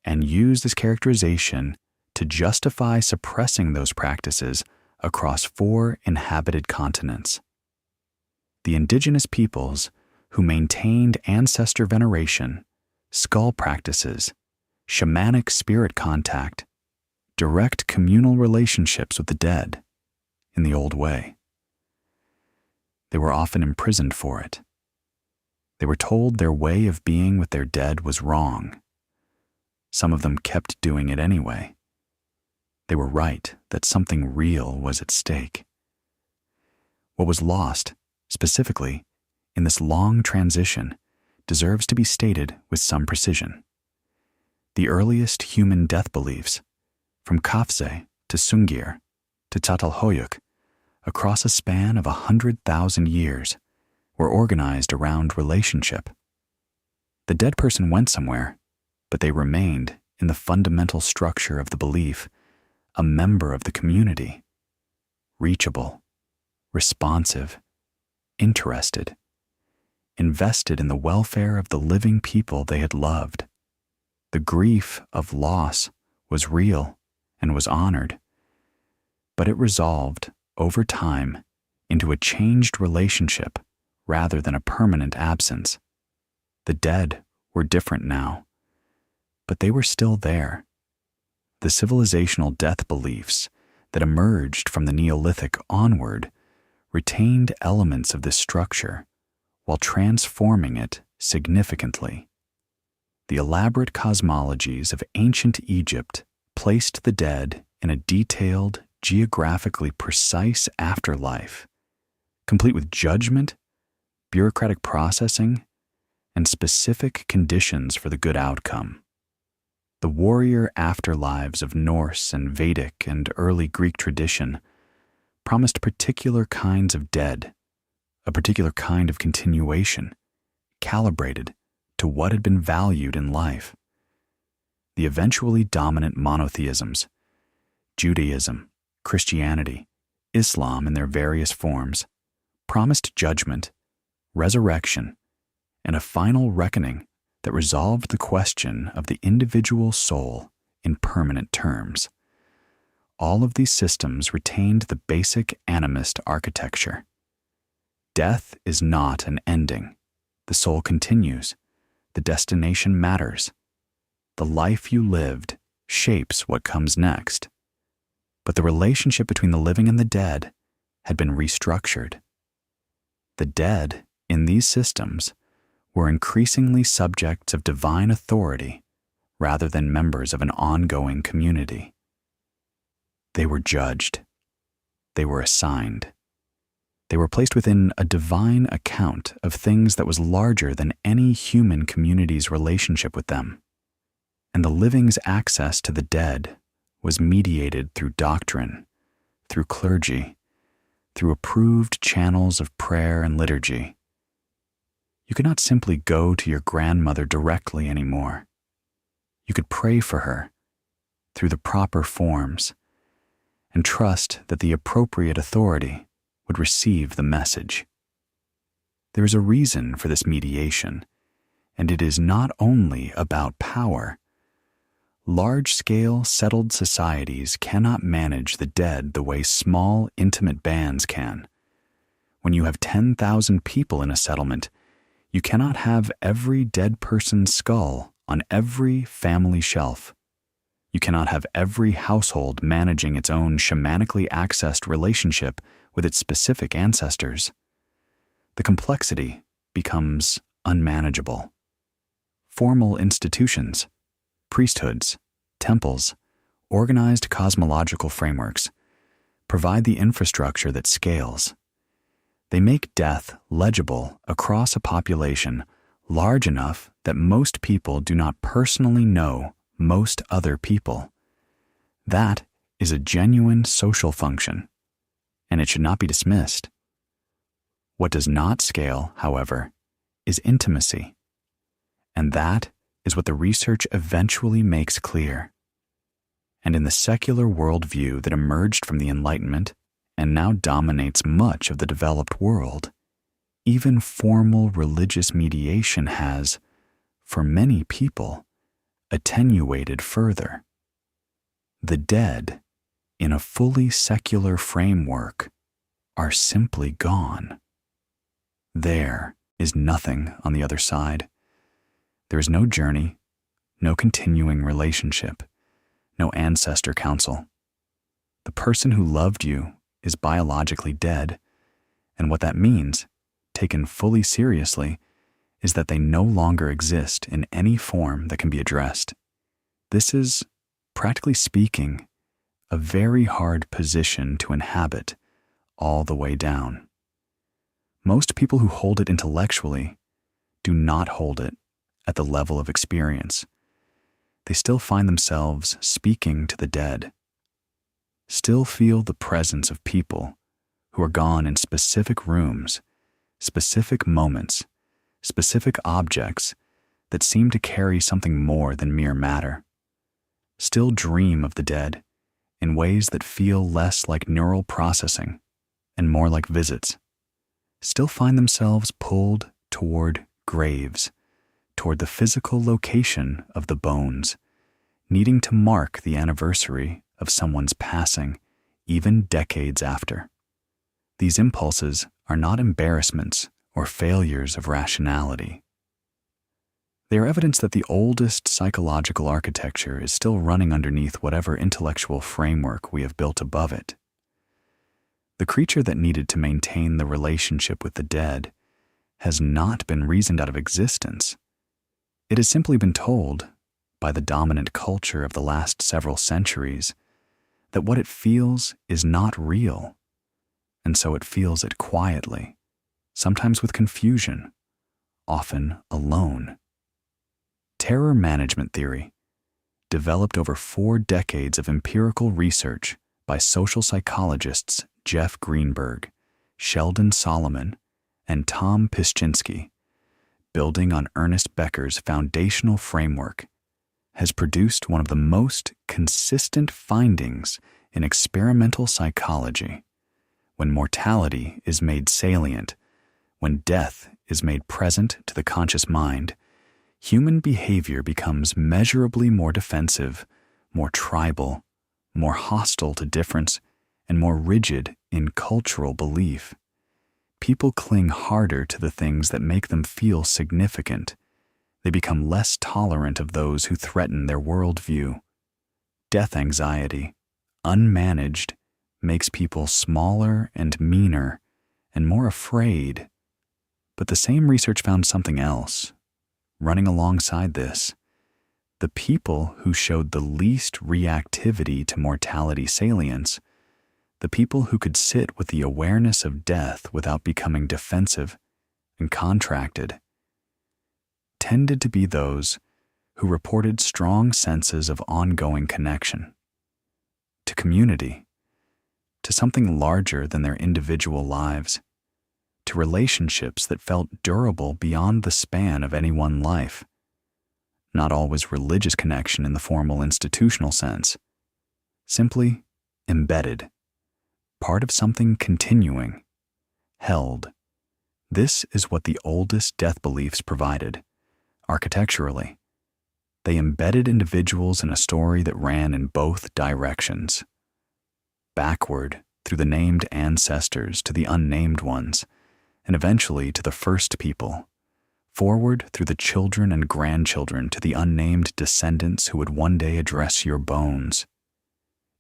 and used this characterization to justify suppressing those practices across 4 inhabited continents. The indigenous peoples who maintained ancestor veneration, skull practices, shamanic spirit contact, direct communal relationships with the dead in the old way. They were often imprisoned for it. They were told their way of being with their dead was wrong. Some of them kept doing it anyway. They were right that something real was at stake. What was lost, specifically, in this long transition, deserves to be stated with some precision. The earliest human death beliefs, from Kafse to Sungir to Çatalhöyük, across a span of 100,000 years, were organized around relationship. The dead person went somewhere, but they remained, in the fundamental structure of the belief, a member of the community, reachable, responsive, interested, invested in the welfare of the living people they had loved. The grief of loss was real and was honored, but it resolved, over time, into a changed relationship rather than a permanent absence. The dead were different now, but they were still there. The civilizational death beliefs that emerged from the Neolithic onward retained elements of this structure while transforming it significantly. The elaborate cosmologies of ancient Egypt placed the dead in a detailed, geographically precise afterlife, complete with judgment, bureaucratic processing, and specific conditions for the good outcome. The warrior afterlives of Norse and Vedic and early Greek tradition promised particular kinds of dead, a particular kind of continuation, calibrated to what had been valued in life. The eventually dominant monotheisms, Judaism, Christianity, Islam in their various forms, promised judgment, resurrection, and a final reckoning that resolved the question of the individual soul in permanent terms. All of these systems retained the basic animist architecture. Death is not an ending. The soul continues. The destination matters. The life you lived shapes what comes next. But the relationship between the living and the dead had been restructured. The dead, in these systems, were increasingly subjects of divine authority rather than members of an ongoing community. They were judged. They were assigned. They were placed within a divine account of things that was larger than any human community's relationship with them. And the living's access to the dead was mediated through doctrine, through clergy, through approved channels of prayer and liturgy. You could not simply go to your grandmother directly anymore. You could pray for her through the proper forms and trust that the appropriate authority would receive the message. There is a reason for this mediation, and it is not only about power. Large-scale, settled societies cannot manage the dead the way small, intimate bands can. When you have 10,000 people in a settlement, you cannot have every dead person's skull on every family shelf. You cannot have every household managing its own shamanically accessed relationship with its specific ancestors. The complexity becomes unmanageable. Formal institutions, priesthoods, temples, organized cosmological frameworks provide the infrastructure that scales. They make death legible across a population large enough that most people do not personally know most other people. That is a genuine social function, and it should not be dismissed. What does not scale, however, is intimacy, and that is what the research eventually makes clear. And in the secular worldview that emerged from the Enlightenment and now dominates much of the developed world, even formal religious mediation has, for many people, attenuated further. The dead, in a fully secular framework, are simply gone. There is nothing on the other side. There is no journey, no continuing relationship, no ancestor council. The person who loved you is biologically dead, and what that means, taken fully seriously, is that they no longer exist in any form that can be addressed. This is, practically speaking, a very hard position to inhabit all the way down. Most people who hold it intellectually do not hold it at the level of experience. They still find themselves speaking to the dead, still feel the presence of people who are gone in specific rooms, specific moments, specific objects that seem to carry something more than mere matter, still dream of the dead in ways that feel less like neural processing and more like visits, still find themselves pulled toward graves, toward the physical location of the bones, needing to mark the anniversary of someone's passing, even decades after. These impulses are not embarrassments or failures of rationality. They are evidence that the oldest psychological architecture is still running underneath whatever intellectual framework we have built above it. The creature that needed to maintain the relationship with the dead has not been reasoned out of existence. It has simply been told, by the dominant culture of the last several centuries, that what it feels is not real, and so it feels it quietly, sometimes with confusion, often alone. Terror management theory, developed over 4 decades of empirical research by social psychologists Jeff Greenberg, Sheldon Solomon, and Tom Pyszczynski, building on Ernest Becker's foundational framework, has produced one of the most consistent findings in experimental psychology. When mortality is made salient, when death is made present to the conscious mind, human behavior becomes measurably more defensive, more tribal, more hostile to difference, and more rigid in cultural belief. People cling harder to the things that make them feel significant. They become less tolerant of those who threaten their worldview. Death anxiety, unmanaged, makes people smaller and meaner and more afraid. But the same research found something else. Running alongside this, the people who showed the least reactivity to mortality salience, the people who could sit with the awareness of death without becoming defensive and contracted, tended to be those who reported strong senses of ongoing connection to community, to something larger than their individual lives, to relationships that felt durable beyond the span of any one life. Not always religious connection in the formal institutional sense, simply embedded, part of something continuing, held. This is what the oldest death beliefs provided, architecturally. They embedded individuals in a story that ran in both directions. Backward, through the named ancestors to the unnamed ones, and eventually to the first people. Forward through the children and grandchildren to the unnamed descendants who would one day address your bones.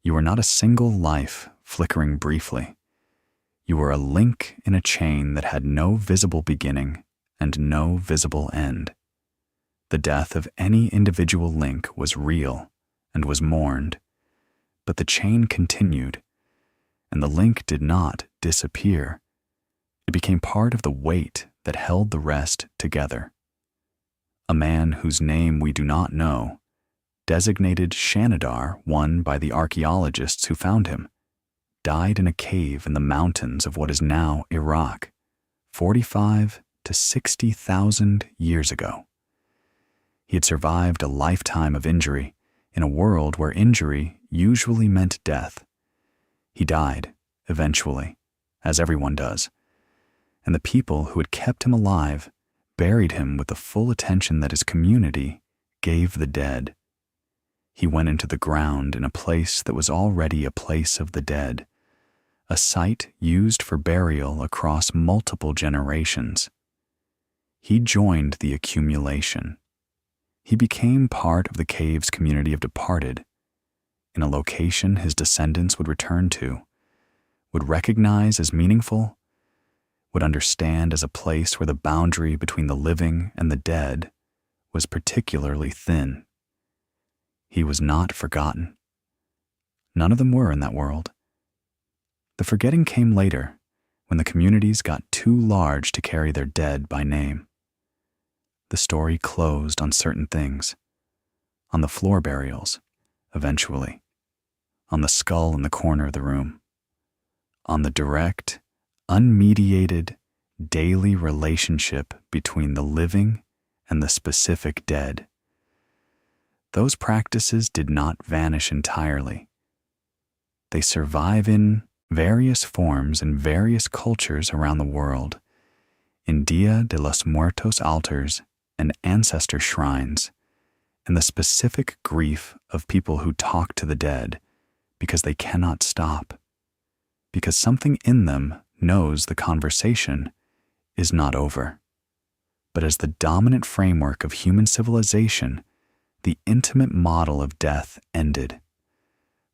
You are not a single life flickering briefly. You are a link in a chain that had no visible beginning and no visible end. The death of any individual link was real and was mourned, but the chain continued, and the link did not disappear. It became part of the weight that held the rest together. A man whose name we do not know, designated Shanidar I by the archaeologists who found him, died in a cave in the mountains of what is now Iraq, 45 to 60,000 years ago. He had survived a lifetime of injury in a world where injury usually meant death. He died, eventually, as everyone does, and the people who had kept him alive buried him with the full attention that his community gave the dead. He went into the ground in a place that was already a place of the dead, a site used for burial across multiple generations. He joined the accumulation. He became part of the cave's community of departed, in a location his descendants would return to, would recognize as meaningful, would understand as a place where the boundary between the living and the dead was particularly thin. He was not forgotten. None of them were in that world. The forgetting came later, when the communities got too large to carry their dead by name. The story closed on certain things, on the floor burials, eventually, on the skull in the corner of the room, on the direct, unmediated, daily relationship between the living and the specific dead. Those practices did not vanish entirely. They survive in various forms in various cultures around the world, in Dia de los Muertos altars and ancestor shrines, and the specific grief of people who talk to the dead because they cannot stop, because something in them knows the conversation is not over. But as the dominant framework of human civilization, the intimate model of death ended.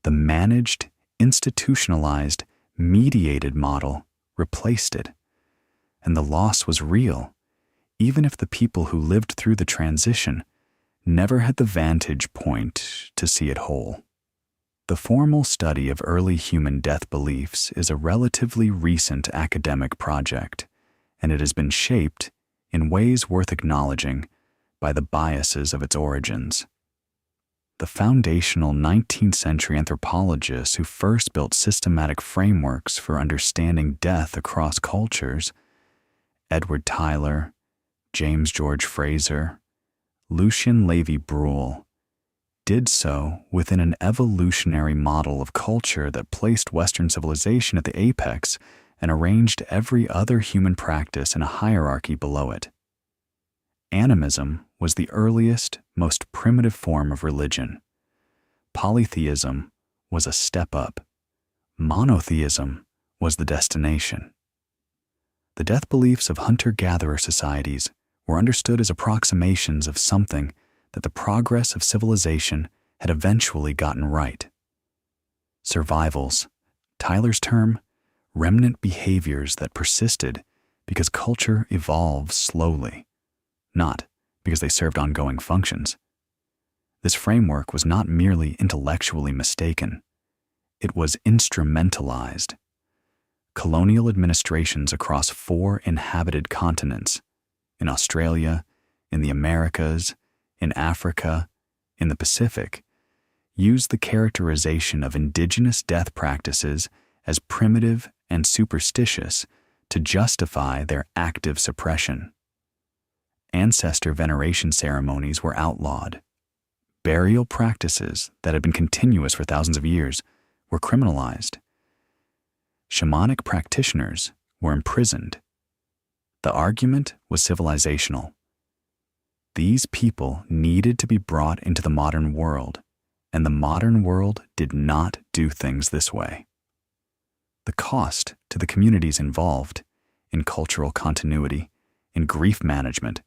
The managed, institutionalized, mediated model replaced it. And the loss was real, even if the people who lived through the transition never had the vantage point to see it whole. The formal study of early human death beliefs is a relatively recent academic project, and it has been shaped, in ways worth acknowledging, by the biases of its origins. The foundational 19th century anthropologists who first built systematic frameworks for understanding death across cultures, Edward Tyler, James George Fraser, Lucien Levy-Bruhl, did so within an evolutionary model of culture that placed Western civilization at the apex and arranged every other human practice in a hierarchy below it. Animism was the earliest, most primitive form of religion. Polytheism was a step up. Monotheism was the destination. The death beliefs of hunter-gatherer societies were understood as approximations of something that the progress of civilization had eventually gotten right. Survivals, Tyler's term, remnant behaviors that persisted because culture evolves slowly, not because they served ongoing functions. This framework was not merely intellectually mistaken, it was instrumentalized. Colonial administrations across 4 inhabited continents, in Australia, in the Americas, in Africa, in the Pacific, used the characterization of indigenous death practices as primitive and superstitious to justify their active suppression. Ancestor veneration ceremonies were outlawed. Burial practices that had been continuous for thousands of years were criminalized. Shamanic practitioners were imprisoned. The argument was civilizational. These people needed to be brought into the modern world, and the modern world did not do things this way. The cost to the communities involved, in cultural continuity, in grief management,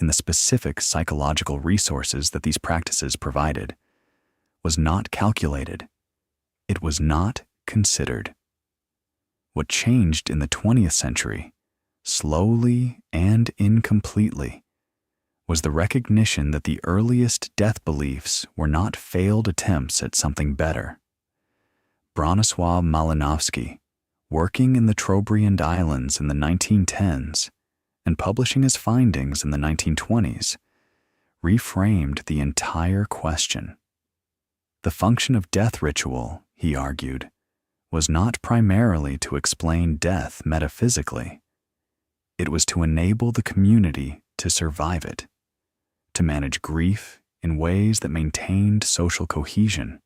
in the specific psychological resources that these practices provided, was not calculated. It was not considered. What changed in the 20th century, slowly and incompletely, was the recognition that the earliest death beliefs were not failed attempts at something better. Bronislaw Malinowski, working in the Trobriand Islands in the 1910s and publishing his findings in the 1920s, reframed the entire question. The function of death ritual, he argued, was not primarily to explain death metaphysically. It was to enable the community to survive it, to manage grief in ways that maintained social cohesion,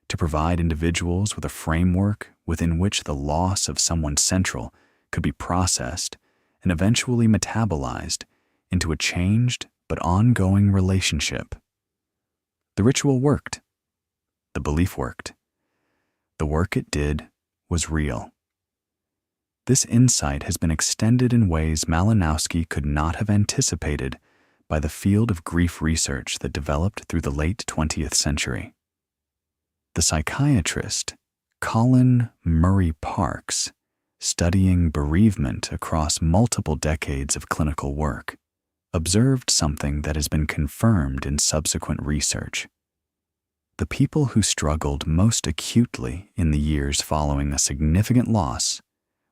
to provide individuals with a framework within which the loss of someone central could be processed and eventually metabolized into a changed but ongoing relationship. The ritual worked. The belief worked. The work it did was real. This insight has been extended in ways Malinowski could not have anticipated by the field of grief research that developed through the late 20th century. The psychiatrist Colin Murray Parks, studying bereavement across multiple decades of clinical work, observed something that has been confirmed in subsequent research. The people who struggled most acutely in the years following a significant loss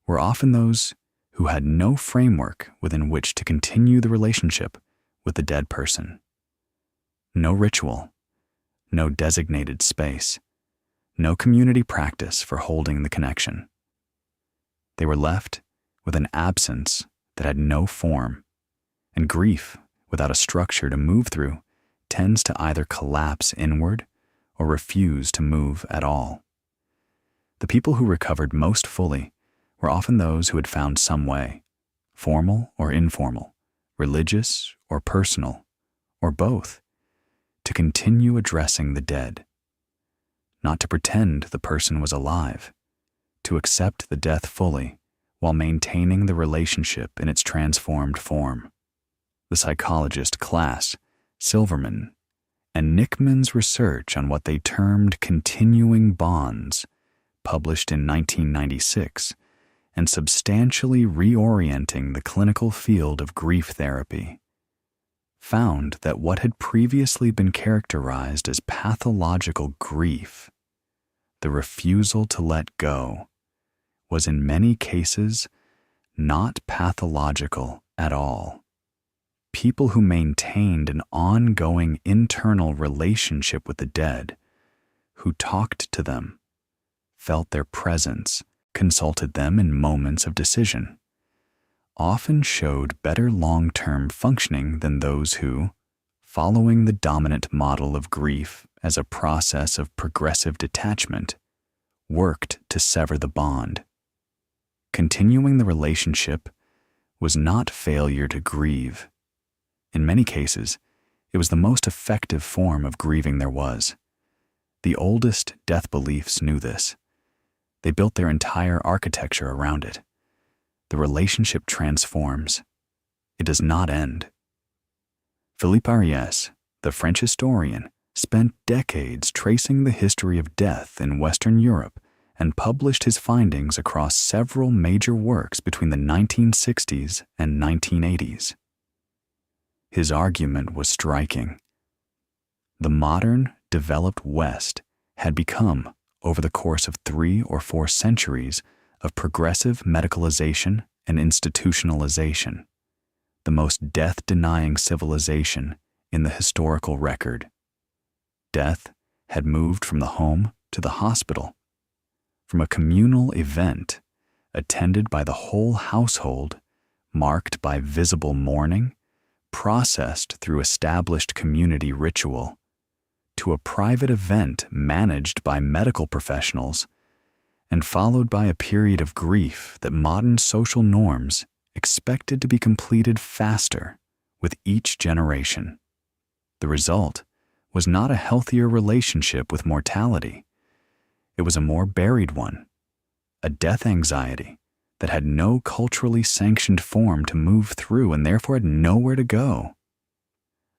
were often those who had no framework within which to continue the relationship with the dead person. No ritual, no designated space, no community practice for holding the connection. They were left with an absence that had no form, and grief without a structure to move through tends to either collapse inward or refuse to move at all. The people who recovered most fully were often those who had found some way, formal or informal, religious or personal, or both, to continue addressing the dead. Not to pretend the person was alive, to accept the death fully while maintaining the relationship in its transformed form. The psychologist Klaas, Silverman, and Nickman's research on what they termed continuing bonds, published in 1996, and substantially reorienting the clinical field of grief therapy, found that what had previously been characterized as pathological grief, the refusal to let go, was in many cases not pathological at all. People who maintained an ongoing internal relationship with the dead, who talked to them, felt their presence, consulted them in moments of decision, often showed better long-term functioning than those who, following the dominant model of grief as a process of progressive detachment, worked to sever the bond. Continuing the relationship was not failure to grieve. In many cases, it was the most effective form of grieving there was. The oldest death beliefs knew this. They built their entire architecture around it. The relationship transforms. It does not end. Philippe Ariès, the French historian, spent decades tracing the history of death in Western Europe and published his findings across several major works between the 1960s and 1980s. His argument was striking. The modern, developed West had become, over the course of 3 or 4 centuries of progressive medicalization and institutionalization, the most death-denying civilization in the historical record. Death had moved from the home to the hospital, from a communal event attended by the whole household, marked by visible mourning, processed through established community ritual, to a private event managed by medical professionals, and followed by a period of grief that modern social norms expected to be completed faster with each generation. The result was not a healthier relationship with mortality. It was a more buried one, a death anxiety that had no culturally sanctioned form to move through and therefore had nowhere to go.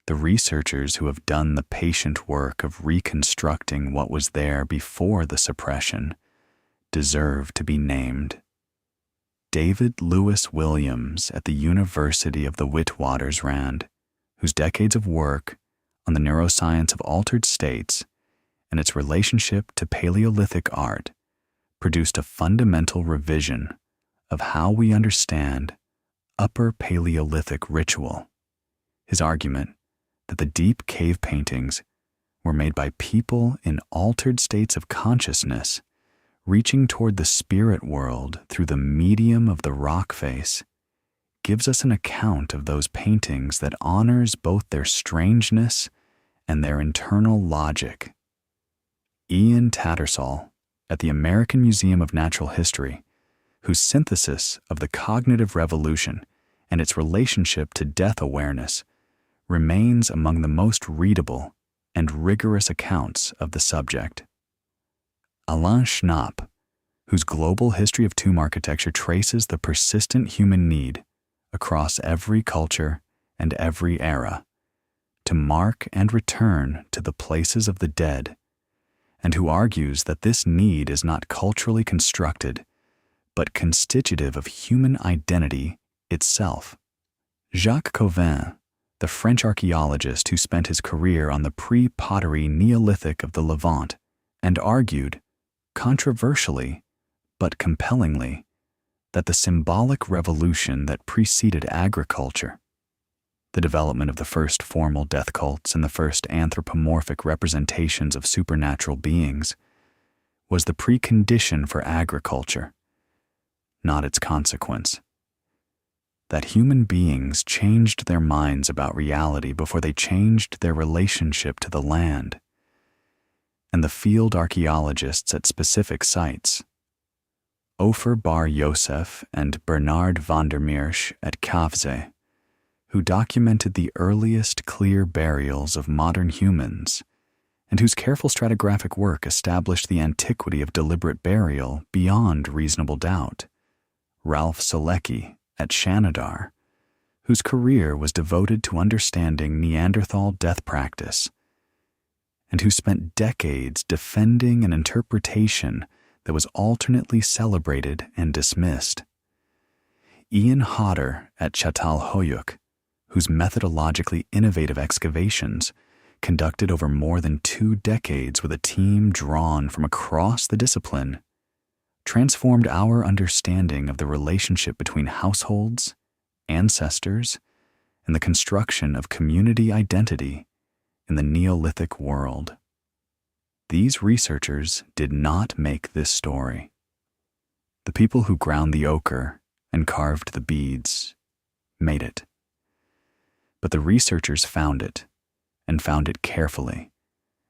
The researchers who have done the patient work of reconstructing what was there before the suppression deserve to be named. David Lewis Williams at the University of the Witwatersrand, whose decades of work on the neuroscience of altered states and its relationship to Paleolithic art produced a fundamental revision of how we understand Upper Paleolithic ritual. His argument that the deep cave paintings were made by people in altered states of consciousness, reaching toward the spirit world through the medium of the rock face, gives us an account of those paintings that honors both their strangeness and their internal logic. Ian Tattersall at the American Museum of Natural History, whose synthesis of the cognitive revolution and its relationship to death awareness remains among the most readable and rigorous accounts of the subject. Alain Schnapp, whose global history of tomb architecture traces the persistent human need across every culture and every era to mark and return to the places of the dead, and who argues that this need is not culturally constructed, but constitutive of human identity itself. Jacques Cauvin, the French archaeologist who spent his career on the pre-pottery Neolithic of the Levant, and argued, controversially but compellingly, that the symbolic revolution that preceded agriculture, the development of the first formal death cults and the first anthropomorphic representations of supernatural beings, was the precondition for agriculture, not its consequence. That human beings changed their minds about reality before they changed their relationship to the land, and the field archaeologists at specific sites, Ofer Bar Yosef and Bernard van der Meersch at Kafze, who documented the earliest clear burials of modern humans, and whose careful stratigraphic work established the antiquity of deliberate burial beyond reasonable doubt, Ralph Solecki at Shanidar, whose career was devoted to understanding Neanderthal death practice, and who spent decades defending an interpretation that was alternately celebrated and dismissed. Ian Hodder at Çatalhöyük, whose methodologically innovative excavations, conducted over more than 2 decades with a team drawn from across the discipline, transformed our understanding of the relationship between households, ancestors, and the construction of community identity in the Neolithic world. These researchers did not make this story. The people who ground the ochre and carved the beads made it. But the researchers found it, and found it carefully,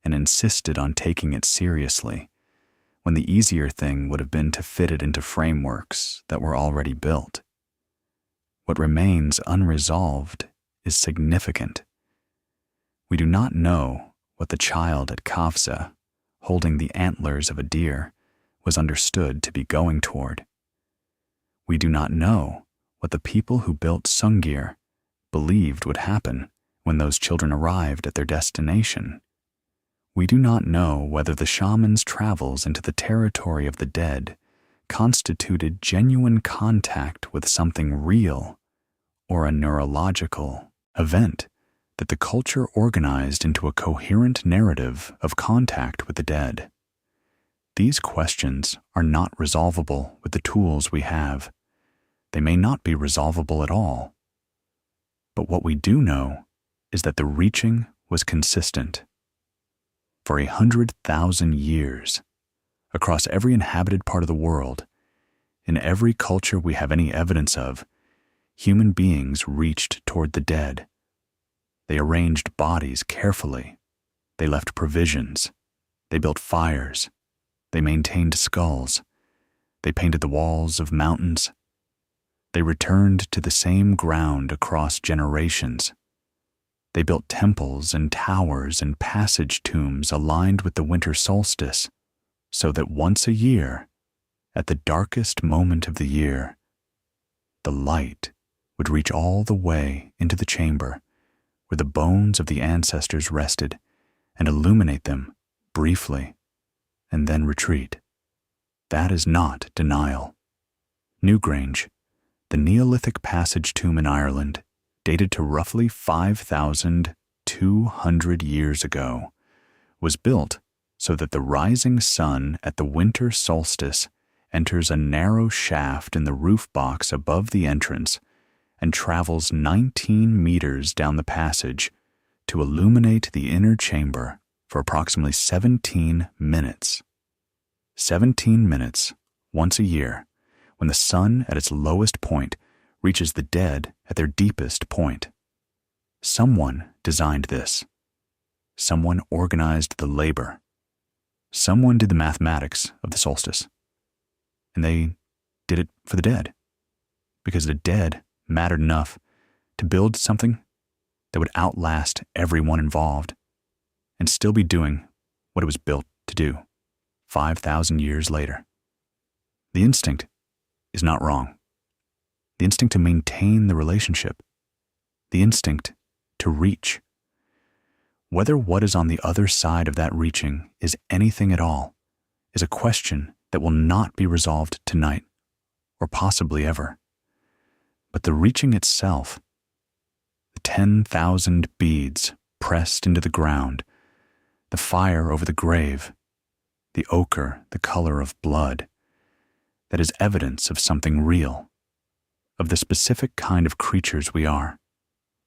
and insisted on taking it seriously, when the easier thing would have been to fit it into frameworks that were already built. What remains unresolved is significant. We do not know what the child at Kafza, holding the antlers of a deer, was understood to be going toward. We do not know what the people who built Sungir believed would happen when those children arrived at their destination. We do not know whether the shaman's travels into the territory of the dead constituted genuine contact with something real or a neurological event that the culture organized into a coherent narrative of contact with the dead. These questions are not resolvable with the tools we have. They may not be resolvable at all. But what we do know is that the reaching was consistent. For 100,000 years, across every inhabited part of the world, in every culture we have any evidence of, human beings reached toward the dead. They arranged bodies carefully. They left provisions. They built fires. They maintained skulls. They painted the walls of mountains. They returned to the same ground across generations. They built temples and towers and passage tombs aligned with the winter solstice, so that once a year, at the darkest moment of the year, the light would reach all the way into the chamber where the bones of the ancestors rested and illuminate them briefly, and then retreat. That is not denial. Newgrange, the Neolithic passage tomb in Ireland, dated to roughly 5,200 years ago, was built so that the rising sun at the winter solstice enters a narrow shaft in the roof box above the entrance and travels 19 meters down the passage to illuminate the inner chamber for approximately 17 minutes. 17 minutes, once a year, when the sun at its lowest point reaches the dead at their deepest point. Someone designed this. Someone organized the labor. Someone did the mathematics of the solstice. And they did it for the dead, because the dead mattered enough to build something that would outlast everyone involved and still be doing what it was built to do 5,000 years later. The instinct is not wrong. The instinct to maintain the relationship. The instinct to reach. Whether what is on the other side of that reaching is anything at all is a question that will not be resolved tonight, or possibly ever. But the reaching itself, the 10,000 beads pressed into the ground, the fire over the grave, the ochre, the color of blood, that is evidence of something real, of the specific kind of creatures we are,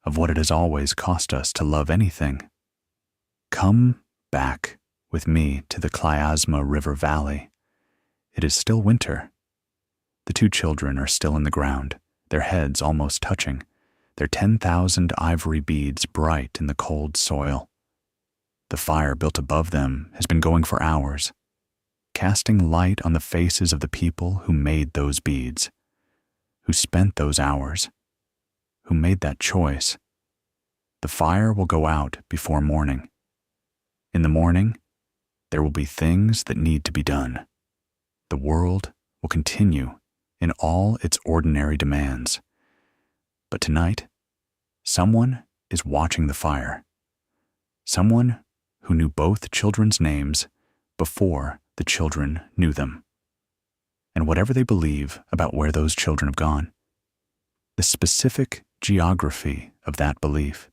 of what it has always cost us to love anything. Come back with me to the Clyasma River Valley. It is still winter. The two children are still in the ground, their heads almost touching, their 10,000 ivory beads bright in the cold soil. The fire built above them has been going for hours, casting light on the faces of the people who made those beads, who spent those hours, who made that choice. The fire will go out before morning. In the morning, there will be things that need to be done. The world will continue in all its ordinary demands. But tonight, someone is watching the fire. Someone who knew both children's names before the children knew them. And whatever they believe about where those children have gone, the specific geography of that belief,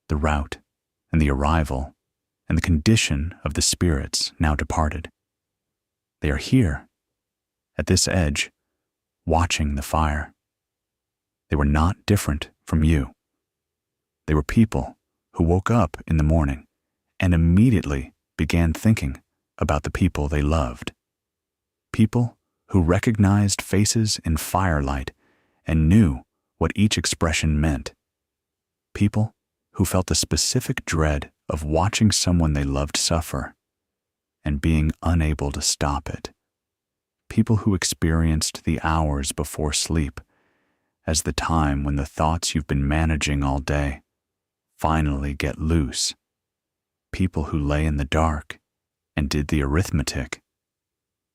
the route and the arrival and the condition of the spirits now departed, they are here, at this edge, watching the fire. They were not different from you. They were people who woke up in the morning and immediately began thinking about the people they loved. People who recognized faces in firelight and knew what each expression meant. People who felt the specific dread of watching someone they loved suffer and being unable to stop it. People who experienced the hours before sleep as the time when the thoughts you've been managing all day finally get loose. People who lay in the dark and did the arithmetic.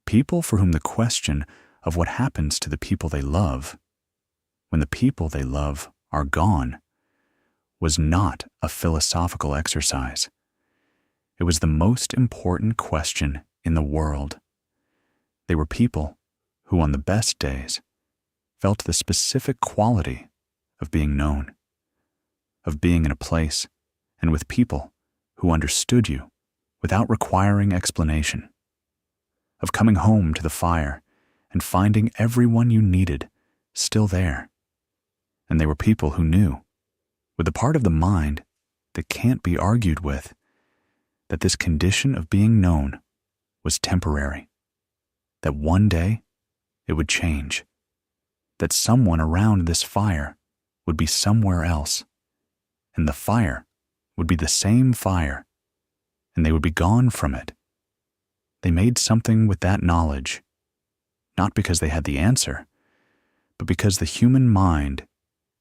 People for whom the question of what happens to the people they love, when the people they love are gone, was not a philosophical exercise. It was the most important question in the world. They were people who, on the best days, felt the specific quality of being known, of being in a place and with people who understood you without requiring explanation, of coming home to the fire and finding everyone you needed still there. And they were people who knew, with the part of the mind that can't be argued with, that this condition of being known was temporary, that one day it would change, that someone around this fire would be somewhere else, and the fire would be the same fire, and they would be gone from it. They made something with that knowledge, not because they had the answer, but because the human mind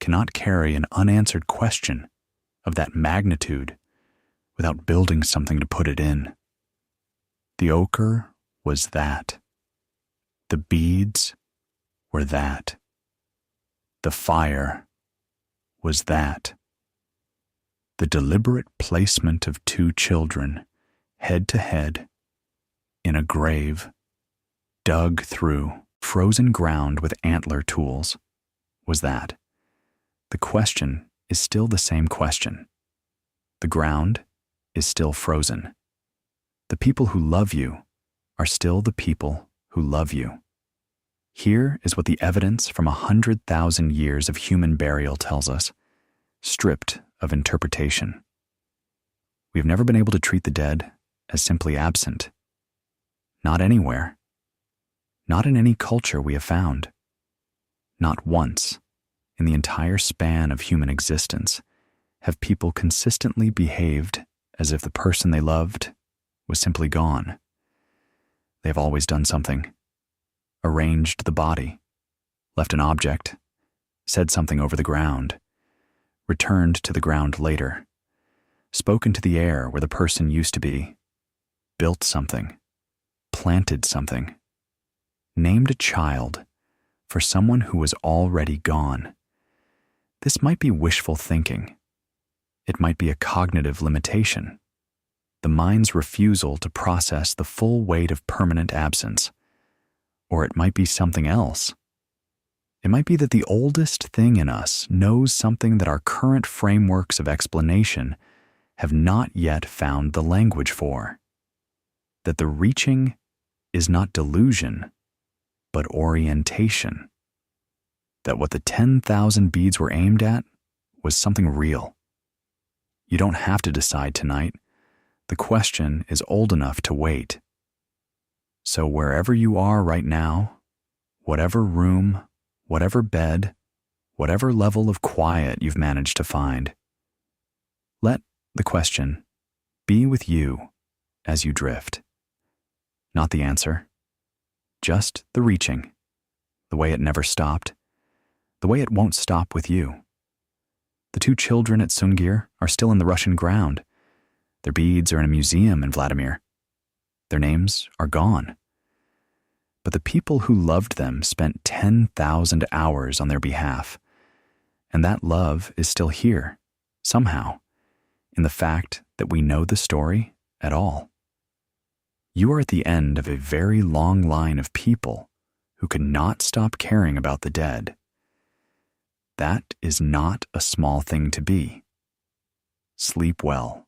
cannot carry an unanswered question of that magnitude without building something to put it in. The ochre was that. The beads were that. The fire was that. The deliberate placement of two children, head to head, in a grave, dug through frozen ground with antler tools, was that. The question is still the same question. The ground is still frozen. The people who love you are still the people who love you. Here is what the evidence from 100,000 years of human burial tells us, stripped of interpretation. We have never been able to treat the dead as simply absent. Not anywhere. Not in any culture we have found. Not once, in the entire span of human existence, have people consistently behaved as if the person they loved was simply gone. They have always done something. Arranged the body, left an object, said something over the ground, returned to the ground later, spoken to the air where the person used to be, built something, planted something, named a child for someone who was already gone. This might be wishful thinking. It might be a cognitive limitation, the mind's refusal to process the full weight of permanent absence. Or it might be something else. It might be that the oldest thing in us knows something that our current frameworks of explanation have not yet found the language for. That the reaching is not delusion, but orientation. That what the 10,000 beads were aimed at was something real. You don't have to decide tonight. The question is old enough to wait. So wherever you are right now, whatever room, whatever bed, whatever level of quiet you've managed to find, let the question be with you as you drift. Not the answer, just the reaching, the way it never stopped, the way it won't stop with you. The two children at Sungir are still in the Russian ground. Their beads are in a museum in Vladimir. Their names are gone. But the people who loved them spent 10,000 hours on their behalf. And that love is still here, somehow, in the fact that we know the story at all. You are at the end of a very long line of people who could not stop caring about the dead. That is not a small thing to be. Sleep well.